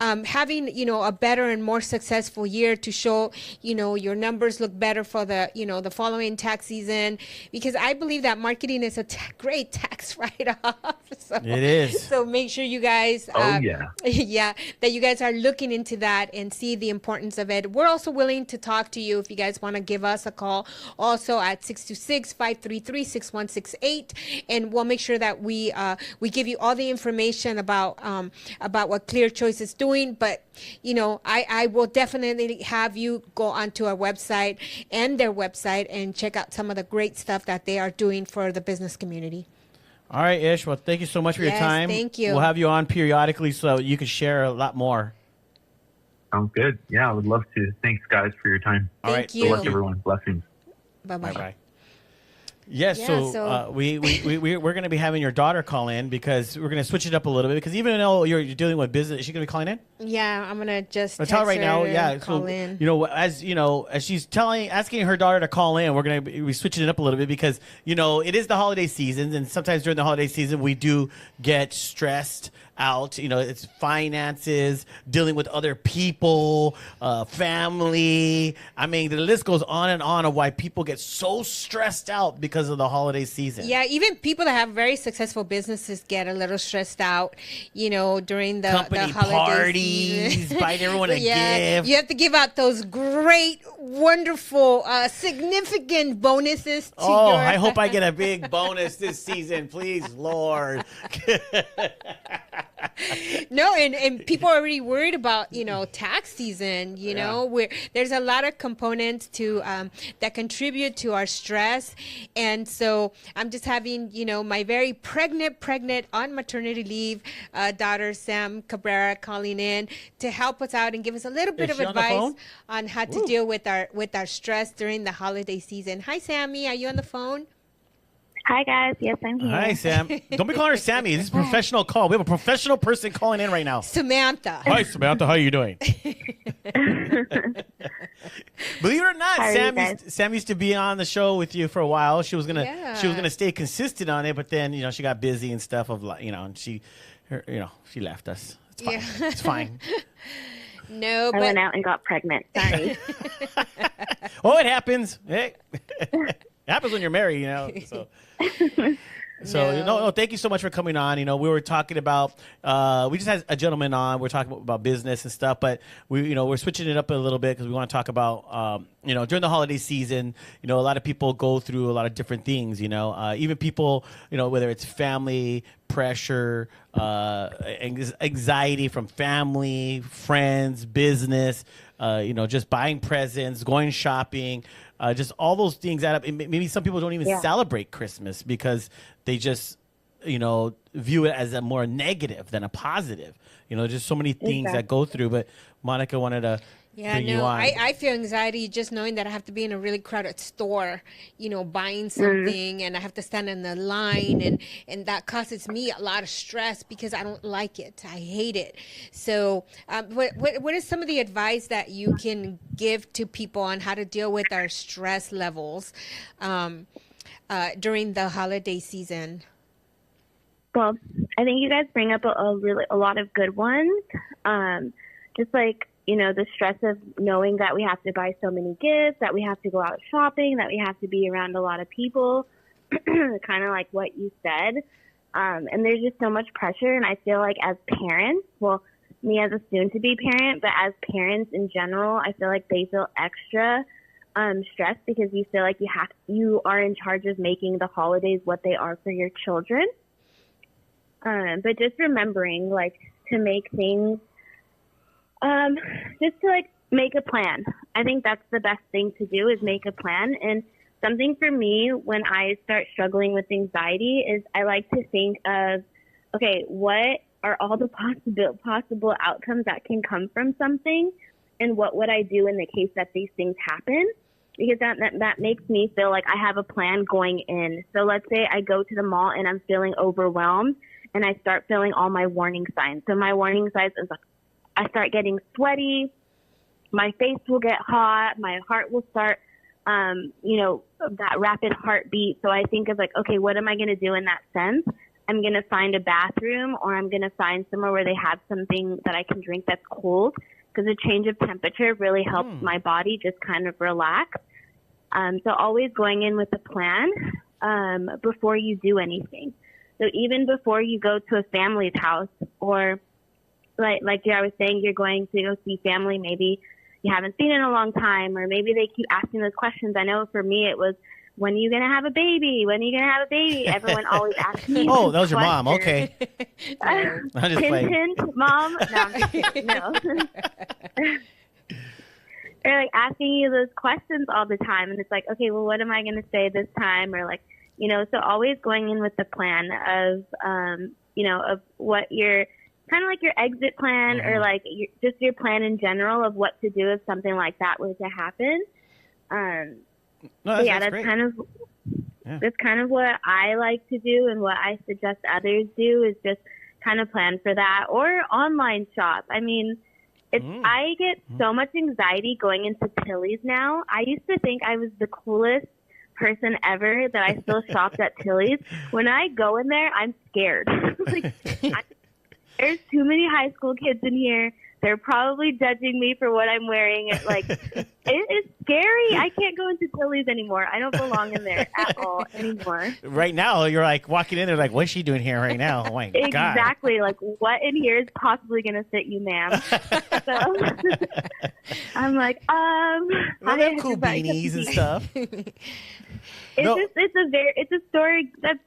Speaker 1: having a better and more successful year to show, your numbers look better for the the following tax season, because I believe that marketing is a great tax write-off. So,
Speaker 2: it is.
Speaker 1: So make sure you guys, that you guys are looking into that and see the importance of it. We're also willing to talk to you if you guys want to give us a call, also at 626-533-6168. And we'll make sure that we give you all the information about what Clear Choice is doing. But I will definitely have you go onto our website and their website and check out some of the great stuff that they are doing for the business community.
Speaker 2: All right, Ish. Well, thank you so much for your time.
Speaker 1: Thank you.
Speaker 2: We'll have you on periodically so you can share a lot more.
Speaker 10: Sounds good. Yeah, I would love to. Thanks, guys, for your time.
Speaker 2: All right.
Speaker 1: Thank you.
Speaker 10: Good luck, everyone. Blessings.
Speaker 1: Bye-bye.
Speaker 2: Bye-bye. Yes,
Speaker 1: Yeah,
Speaker 2: so we're going to be having your daughter call in, because we're going to switch it up a little bit, because even though you're dealing with business, is she going to be calling in?
Speaker 1: Yeah, I'm going to just
Speaker 2: Tell her right now. Yeah,
Speaker 1: call
Speaker 2: so,
Speaker 1: in.
Speaker 2: as she's asking her daughter to call in, we're going to be switching it up a little bit, because it is the holiday season, and sometimes during the holiday season we do get stressed out. It's finances, dealing with other people, family. I mean, the list goes on and on of why people get so stressed out because of the holiday season.
Speaker 1: Yeah, even people that have very successful businesses get a little stressed out, during the
Speaker 2: Company
Speaker 1: holiday
Speaker 2: parties,
Speaker 1: season.
Speaker 2: buying everyone a gift.
Speaker 1: You have to give out those great, wonderful, significant bonuses to your...
Speaker 2: I hope I get a big bonus this season, please, Lord.
Speaker 1: No, and people are already worried about, tax season, where there's a lot of components to that contribute to our stress. And so I'm just having, my very pregnant on maternity leave daughter, Sam Cabrera, calling in to help us out and give us a little bit of advice on how to deal with our stress during the holiday season. Hi, Sammy. Are you on the phone?
Speaker 11: Hi, guys. Yes, I'm here.
Speaker 2: Hi, Sam. Don't be calling her Sammy. This is a professional call. We have a professional person calling in right now.
Speaker 1: Samantha.
Speaker 2: Hi, Samantha. How are you doing? Believe it or not,
Speaker 11: How are you
Speaker 2: Sam used to be on the show with you for a while. She was gonna
Speaker 1: Yeah.
Speaker 2: stay consistent on it, but then she got busy and stuff. And she left us. It's fine.
Speaker 1: Yeah.
Speaker 2: It's fine.
Speaker 1: No,
Speaker 11: I
Speaker 1: but
Speaker 11: went out and got pregnant. Sorry.
Speaker 2: Oh, it happens. Hey. It happens when you're married, So, no, thank you so much for coming on. We were talking about, we just had a gentleman on. We're talking about business and stuff, but we're switching it up a little bit because we want to talk about, during the holiday season, a lot of people go through a lot of different things, even people, whether it's family pressure, anxiety from family, friends, business, just buying presents, going shopping, just all those things add up. Maybe some people don't even celebrate Christmas because they just, view it as a more negative than a positive. Just so many things that go through. But Monica wanted to bring you on.
Speaker 1: I feel anxiety just knowing that I have to be in a really crowded store, buying something, and I have to stand in the line, and that causes me a lot of stress because I don't like it. I hate it. So, what is some of the advice that you can give to people on how to deal with our stress levels during the holiday season?
Speaker 11: Well, I think you guys bring up a lot of good ones. Just like, the stress of knowing that we have to buy so many gifts, that we have to go out shopping, that we have to be around a lot of people, kind of like what you said. And there's just so much pressure. And I feel like as parents, well, me as a soon-to-be parent, but as parents in general, I feel like they feel extra stressed because you feel like you are in charge of making the holidays what they are for your children. But just remembering, to make things, just to, make a plan. I think that's the best thing to do is make a plan. And something for me when I start struggling with anxiety is I like to think of, okay, what are all the possible outcomes that can come from something? And what would I do in the case that these things happen? Because that makes me feel like I have a plan going in. So let's say I go to the mall and I'm feeling overwhelmed and I start feeling all my warning signs. So my warning signs is I start getting sweaty, my face will get hot, my heart will start, that rapid heartbeat. So I think of okay, what am I going to do in that sense? I'm going to find a bathroom or I'm going to find somewhere where they have something that I can drink that's cold because a change of temperature really helps my body just kind of relax. So always going in with a plan before you do anything. So even before you go to a family's house or like I was saying, you're going to go see family, maybe you haven't seen in a long time, or maybe they keep asking those questions. I know for me it was, when are you going to have a baby? When are you going to have a baby? Everyone always asks me.
Speaker 2: Oh, that was your mom.
Speaker 11: questions.
Speaker 2: Okay. I'm just
Speaker 11: Hint,
Speaker 2: playing.
Speaker 11: hint, mom. No, I'm just kidding. No. They're asking you those questions all the time. And it's okay, well, what am I going to say this time? Or so always going in with the plan of, of what your kind of your exit plan or just your plan in general of what to do if something like that were to happen. That's
Speaker 2: great.
Speaker 11: That's kind of what I like to do, and what I suggest others do is just kind of plan for that or online shop. I mean, I get so much anxiety going into Tilly's now. I used to think I was the coolest person ever that I still shopped at Tilly's. When I go in there, I'm scared. There's too many high school kids in here. They're probably judging me for what I'm wearing. It is scary. I can't go into Tilly's anymore. I don't belong in there at all anymore.
Speaker 2: Right now, you're walking in there what's she doing here right now? Oh, my God.
Speaker 11: Exactly. What in here is possibly going to fit you, ma'am? So I'm
Speaker 2: Well, they have cool beanies and stuff.
Speaker 11: It's a store that's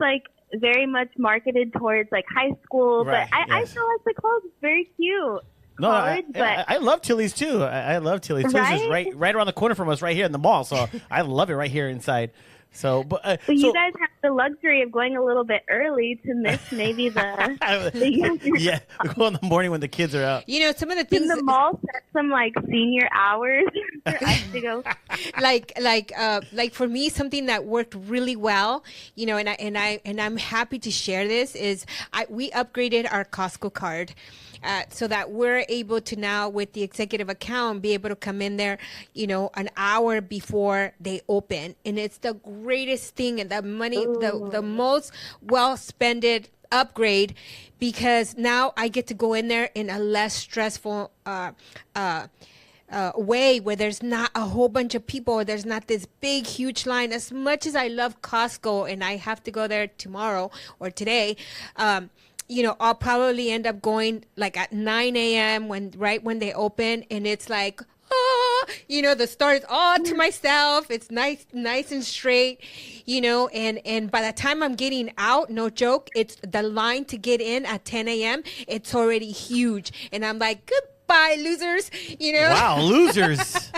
Speaker 11: very much marketed towards high school,
Speaker 2: right,
Speaker 11: but I still like the clothes. It's very cute.
Speaker 2: No, I love Tilly's too. I love Tilly's.
Speaker 11: Right?
Speaker 2: Tilly's is right around the corner from us, right here in the mall. So I love it right here inside. So, but
Speaker 11: But you guys have the luxury of going a little bit early to miss maybe the
Speaker 2: yeah, we go in the morning when the kids are out.
Speaker 1: You know, some of the
Speaker 11: Can
Speaker 1: things
Speaker 11: the mall set some like senior hours for us to go?
Speaker 1: like for me, something that worked really well, you know, and I'm happy to share this is we upgraded our Costco card. So that we're able to now, with the executive account, be able to come in there, you know, an hour before they open. And it's the greatest thing, and the money, the most well spended upgrade, because now I get to go in there in a less stressful way, where there's not a whole bunch of people, or there's not this big huge line. As much as I love Costco and I have to go there tomorrow or today, you know, I'll probably end up going like at 9 a.m. right when they open, and it's like, you know, the store is all to myself. It's nice and straight, you know, and by the time I'm getting out, no joke, it's the line to get in at 10 a.m. It's already huge, and I'm like, goodbye, losers, you know.
Speaker 2: Wow, losers.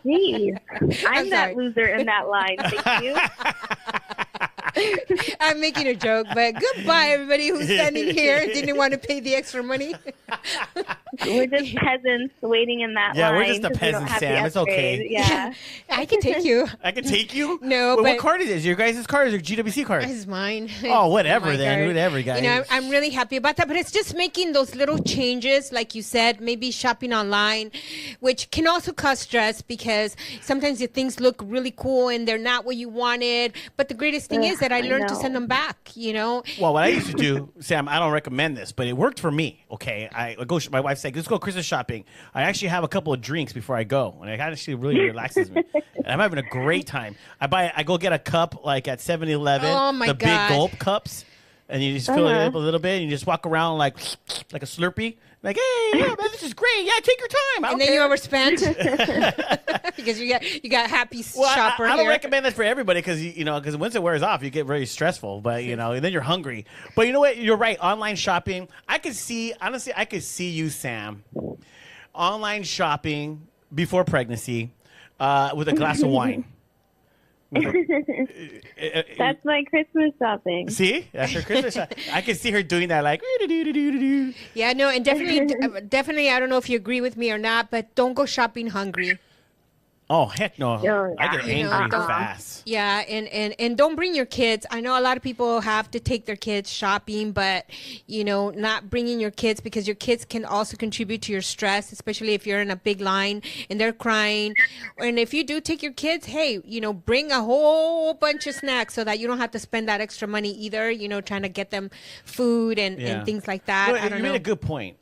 Speaker 11: Jeez, I'm that loser in that line. Thank you.
Speaker 1: I'm making a joke, but goodbye, everybody who's standing here and didn't want to pay the extra money.
Speaker 11: We're just peasants waiting in that line.
Speaker 2: Yeah, we're just the
Speaker 11: 'cause we don't
Speaker 2: peasants,
Speaker 11: have the
Speaker 2: Sam. It's okay.
Speaker 11: upgrade. Yeah.
Speaker 1: I can take you.
Speaker 2: I can take you?
Speaker 1: No,
Speaker 2: Wait,
Speaker 1: but
Speaker 2: what card is it? Is your guys' card or your GWC card?
Speaker 1: this is mine.
Speaker 2: Oh, whatever
Speaker 1: My
Speaker 2: then.
Speaker 1: card.
Speaker 2: Whatever, guys.
Speaker 1: You know, I'm really happy about that, but it's just making those little changes, like you said, maybe shopping online, which can also cause stress, because sometimes the things look really cool and they're not what you wanted. But the greatest thing is that I learned to send them back, you know.
Speaker 2: Well, what I used to do, Sam, I don't recommend this, but it worked for me. Okay, I go. My wife said, "Let's go Christmas shopping." I actually have a couple of drinks before I go, and it actually really relaxes me. And I'm having a great time. I go get a cup like at 7-Eleven,
Speaker 1: Oh, my
Speaker 2: the big
Speaker 1: God.
Speaker 2: gulp cups, and you just fill it up a little bit, and you just walk around like a Slurpee. Like, hey, yeah, man, this is great. Yeah, take your time.
Speaker 1: And then you overspent because you got happy shopper
Speaker 2: I don't
Speaker 1: here.
Speaker 2: recommend that for everybody, because once it wears off, you get very stressful. But and then you're hungry. But you know what? You're right. Online shopping. I could see you, Sam, online shopping before pregnancy, with a glass of wine.
Speaker 11: That's my Christmas shopping.
Speaker 2: See, that's her Christmas shop. I can see her doing that, like.
Speaker 1: Yeah, no, and definitely, I don't know if you agree with me or not, but don't go shopping hungry.
Speaker 2: Oh, heck no.
Speaker 11: Oh,
Speaker 2: I get
Speaker 11: yeah.
Speaker 2: angry fast.
Speaker 1: Yeah, and don't bring your kids. I know a lot of people have to take their kids shopping, but, not bringing your kids, because your kids can also contribute to your stress, especially if you're in a big line and they're crying. And if you do take your kids, hey, bring a whole bunch of snacks so that you don't have to spend that extra money either, trying to get them food and things like that.
Speaker 2: Well,
Speaker 1: I don't
Speaker 2: you
Speaker 1: know.
Speaker 2: made a good point.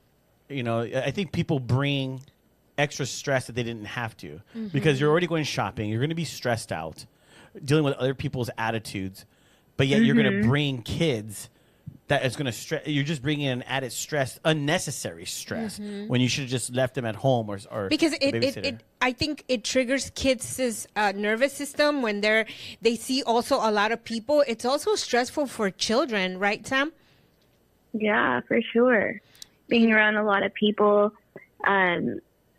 Speaker 2: I think people bring extra stress that they didn't have to, because you're already going shopping. You're going to be stressed out, dealing with other people's attitudes, but yet you're going to bring kids that is going to stress. You're just bringing an added stress, unnecessary stress, when you should have just left them at home or
Speaker 1: because
Speaker 2: the babysitter.
Speaker 1: I think it triggers kids' nervous system when they see also a lot of people. It's also stressful for children, right, Sam?
Speaker 11: Yeah, for sure. Being around a lot of people,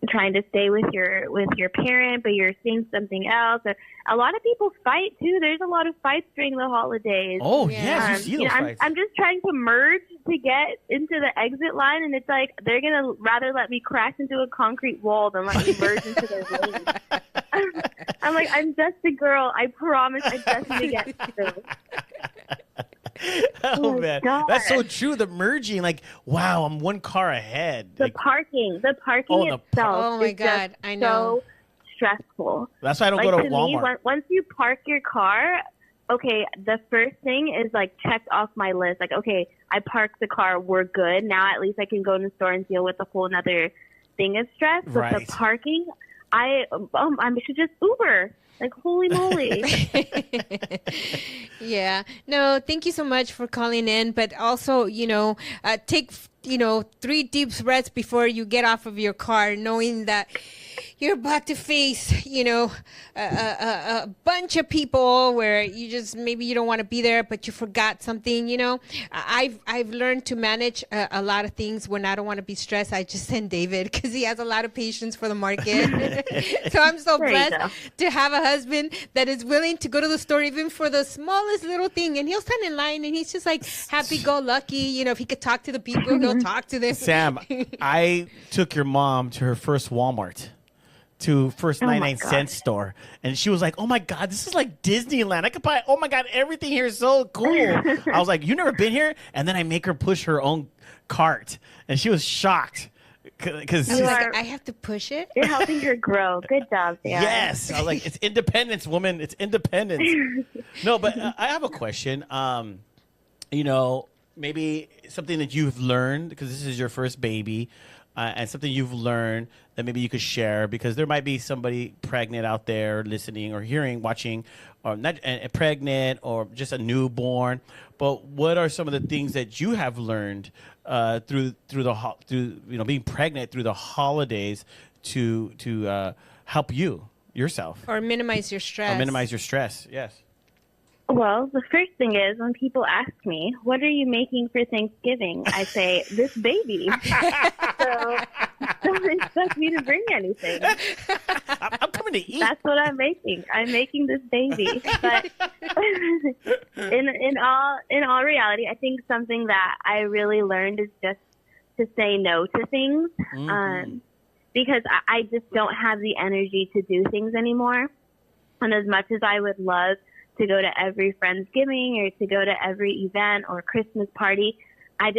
Speaker 11: trying to stay with your parent, but you're seeing something else. A lot of people fight too. There's a lot of fights during the holidays.
Speaker 2: Oh yes, you see those fights.
Speaker 11: I'm just trying to merge to get into the exit line, and it's like they're gonna rather let me crash into a concrete wall than let me merge into their lane. I'm like, I'm just a girl. I promise I'm just gonna get through.
Speaker 2: Oh man,
Speaker 11: God.
Speaker 2: that's so true. The merging, like, wow, I'm one car ahead.
Speaker 11: The
Speaker 2: Like,
Speaker 11: parking
Speaker 2: Oh,
Speaker 11: itself.
Speaker 1: Oh, my
Speaker 11: is
Speaker 1: God,
Speaker 11: just
Speaker 1: I know.
Speaker 11: So stressful.
Speaker 2: that's why I don't
Speaker 11: Like,
Speaker 2: go to
Speaker 11: to
Speaker 2: Walmart.
Speaker 11: me, once you park your car, okay, the first thing is like checked off my list. Like, okay, I parked the car, we're good. Now at least I can go in the store and deal with a whole other thing of stress. But
Speaker 2: Right.
Speaker 11: the parking, I should just Uber. Like, holy moly.
Speaker 1: Yeah. No, thank you so much for calling in. But also, take 3 deep breaths before you get off of your car, knowing that you're about to face, a bunch of people where maybe you don't want to be there, but you forgot something. I've learned to manage a lot of things. When I don't want to be stressed, I just send David because he has a lot of patience for the market. So I'm so
Speaker 11: There you
Speaker 1: blessed
Speaker 11: go.
Speaker 1: to have a husband that is willing to go to the store even for the smallest little thing, and he'll stand in line and he's just like happy-go-lucky. If he could talk to the people, he'll talk to them.
Speaker 2: Sam, I took your mom to her first Walmart. To first 99-cent store, and she was like, "Oh my God, this is like Disneyland. I could buy. Oh my God, everything here is so cool." I was like, "You never been here?" And then I make her push her own cart, and she was shocked because
Speaker 1: I have to push it.
Speaker 11: You're helping her grow. Good job, Sarah.
Speaker 2: yes, I was like, "It's independence, woman. It's independence." No, but I have a question. Maybe something that you've learned because this is your first baby. And something you've learned that maybe you could share, because there might be somebody pregnant out there listening or hearing, watching, or not pregnant or just a newborn. But what are some of the things that you have learned through being pregnant through the holidays to help yourself
Speaker 1: Or minimize your stress.
Speaker 2: Yes.
Speaker 11: Well, the first thing is when people ask me, what are you making for Thanksgiving? I say, this baby. So don't expect me to bring anything.
Speaker 2: I'm coming to eat.
Speaker 11: That's what I'm making. I'm making this baby. But in all reality, I think something that I really learned is just to say no to things. Because I just don't have the energy to do things anymore. And as much as I would love to go to every Friendsgiving or to go to every event or Christmas party, I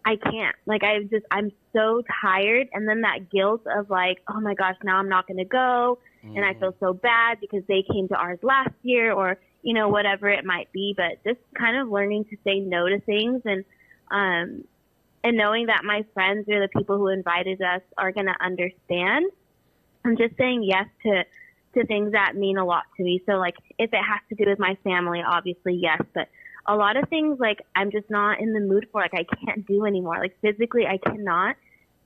Speaker 11: can't. Like, I'm so tired. And then that guilt of like, oh my gosh, now I'm not going to go. And I feel so bad because they came to ours last year or, whatever it might be. But just kind of learning to say no to things and knowing that my friends or the people who invited us are going to understand. I'm just saying yes to things that mean a lot to me. So, like, if it has to do with my family, obviously, yes. But a lot of things, like, I'm just not in the mood for. Like, I can't do anymore. Like, physically, I cannot.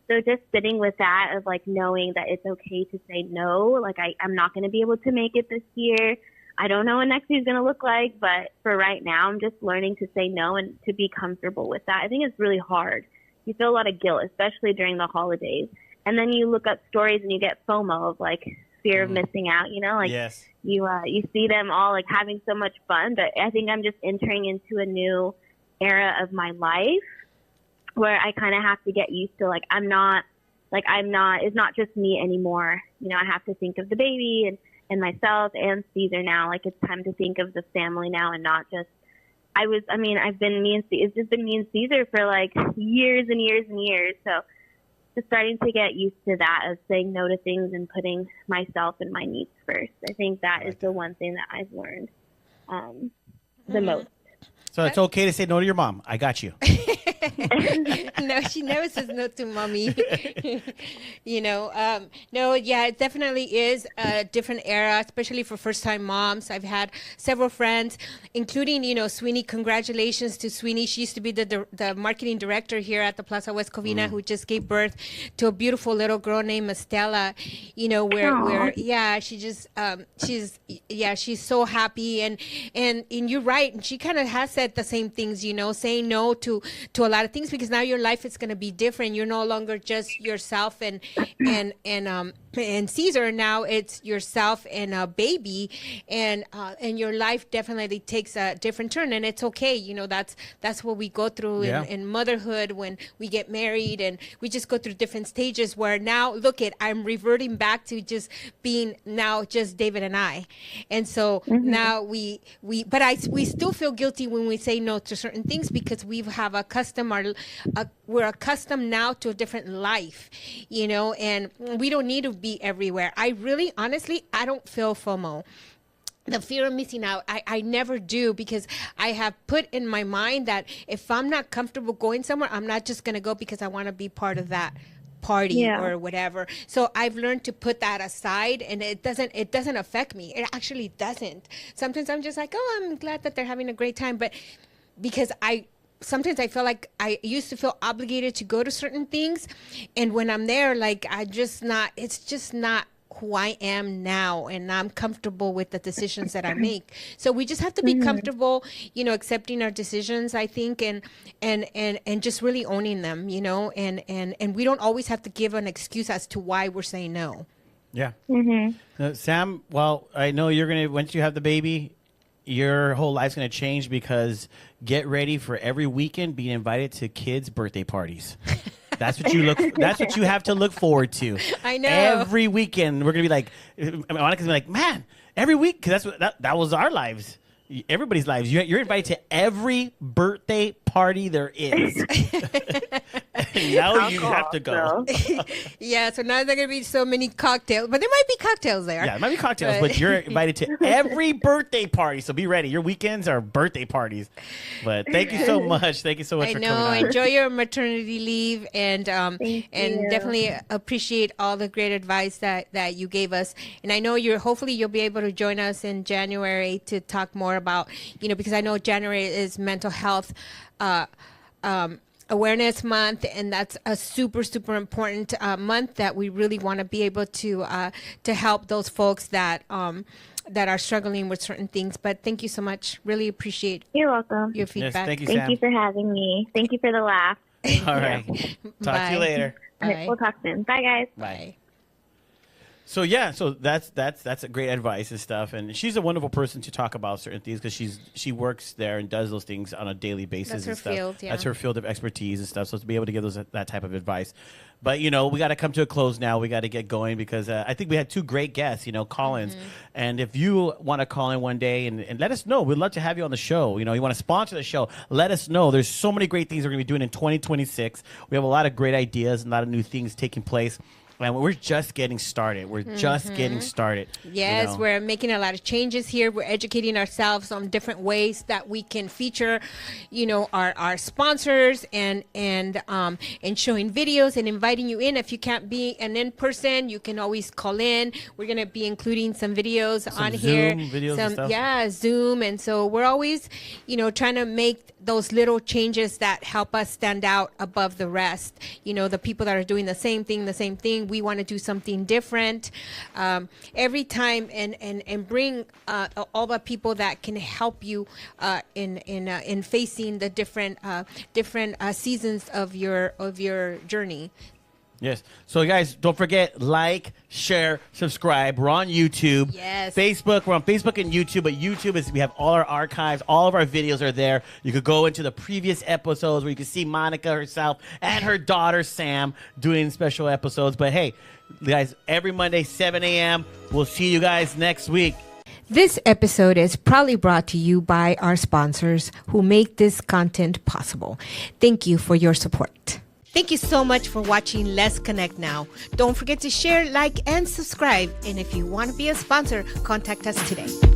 Speaker 11: So just sitting with that of, like, knowing that it's okay to say no. Like, I'm not going to be able to make it this year. I don't know what next year's going to look like. But for right now, I'm just learning to say no and to be comfortable with that. I think it's really hard. You feel a lot of guilt, especially during the holidays. And then you look up stories and you get FOMO of, like, fear of missing out, like
Speaker 2: yes.
Speaker 11: You see them all like having so much fun, but I think I'm just entering into a new era of my life where I kind of have to get used to it's not just me anymore. I have to think of the baby and myself and Caesar now. Like, it's time to think of the family now and not just I've been it's just been me and Caesar for like years and years and years. So just starting to get used to that of saying no to things and putting myself and my needs first. I think that is the one thing that I've learned the most.
Speaker 2: So it's okay to say no to your mom. I got you.
Speaker 1: No, she never says no to mommy. No, yeah, it definitely is a different era, especially for first-time moms. I've had several friends, including, Sweeney. Congratulations to Sweeney. She used to be the marketing director here at the Plaza West Covina, who just gave birth to a beautiful little girl named Estella. She's so happy, and you're right. And she kind of has said the same things, saying no to a lot of things, because now your life is going to be different. You're no longer just yourself and Caesar. Now it's yourself and a baby, and your life definitely takes a different turn, and it's okay. That's what we go through in motherhood when we get married, and we just go through different stages where now I'm reverting back to just being now just David and I. And so now we still feel guilty when we say no to certain things, because we're accustomed now to a different life, and we don't need to be everywhere. I really, honestly, I don't feel FOMO. The fear of missing out, I never do, because I have put in my mind that if I'm not comfortable going somewhere, I'm not just going to go because I want to be part of that party or whatever. So I've learned to put that aside, and it doesn't affect me. It actually doesn't. Sometimes I'm just like, oh, I'm glad that they're having a great time, but because I sometimes I feel like I used to feel obligated to go to certain things, and when I'm there, like it's just not who I am now, and I'm comfortable with the decisions that I make. So we just have to be comfortable, accepting our decisions, I think, and just really owning them, and we don't always have to give an excuse as to why we're saying no.
Speaker 2: Yeah. Sam, well, I know once you have the baby, your whole life's going to change, because get ready for every weekend being invited to kids' birthday parties. That's what you have to look forward to.
Speaker 1: I know.
Speaker 2: Every weekend we're going to be like, Monica's going to be like, man, every week, because that was our lives. Everybody's lives. You're invited to every birthday party there is. Now you have to go.
Speaker 1: Yeah, so now there are going to be so many cocktails, but there might be cocktails there.
Speaker 2: Yeah, it might be cocktails, but you're invited to every birthday party. So be ready. Your weekends are birthday parties. But thank you so much. Thank you so much for coming on.
Speaker 1: Enjoy your maternity leave, and
Speaker 11: Thank you.
Speaker 1: definitely appreciate all the great advice that you gave us. And I know hopefully you'll be able to join us in January to talk more about, because I know January is mental health awareness month, and that's a super, super important month that we really want to be able to help those folks that are struggling with certain things. But thank you so much. Really appreciate
Speaker 11: You're welcome.
Speaker 1: your feedback.
Speaker 2: Yes, thank you,
Speaker 11: Thank
Speaker 2: Sam.
Speaker 11: you for having me. Thank you for the laugh.
Speaker 2: All right. Talk to you
Speaker 1: Bye.
Speaker 2: later.
Speaker 1: Bye.
Speaker 11: We'll talk soon. Bye, guys.
Speaker 1: Bye.
Speaker 2: So yeah, so that's a great advice and stuff, and she's a wonderful person to talk about certain things, because she works there and does those things on a daily basis.
Speaker 1: That's her
Speaker 2: and stuff.
Speaker 1: field, yeah.
Speaker 2: That's her field of expertise and stuff. So to be able to give that type of advice, but we got to come to a close now. We got to get going, because I think we had two great guests, call-ins, and if you want to call in one day and let us know, we'd love to have you on the show. You want to sponsor the show, let us know. There's so many great things we're going to be doing in 2026. We have a lot of great ideas and a lot of new things taking place. And we're just getting started. We're just getting started.
Speaker 1: Yes, we're making a lot of changes here. We're educating ourselves on different ways that we can feature, our sponsors and showing videos and inviting you in. If you can't be an in-person, you can always call in. We're going to be including some videos on here.
Speaker 2: Zoom videos and stuff.
Speaker 1: Yeah, Zoom. And so we're always, trying to make those little changes that help us stand out above the rest. The people that are doing the same thing, we want to do something different every time, and bring all the people that can help you in facing the different seasons of your journey.
Speaker 2: Yes. So, guys, don't forget, like, share, subscribe. We're on YouTube.
Speaker 1: Yes.
Speaker 2: Facebook. We're on Facebook and YouTube. But YouTube we have all our archives. All of our videos are there. You could go into the previous episodes where you can see Monica herself and her daughter, Sam, doing special episodes. But, hey, guys, every Monday, 7 a.m., we'll see you guys next week.
Speaker 1: This episode is proudly brought to you by our sponsors who make this content possible. Thank you for your support. Thank you so much for watching Let's Connect Now. Don't forget to share, like, and subscribe. And if you want to be a sponsor, contact us today.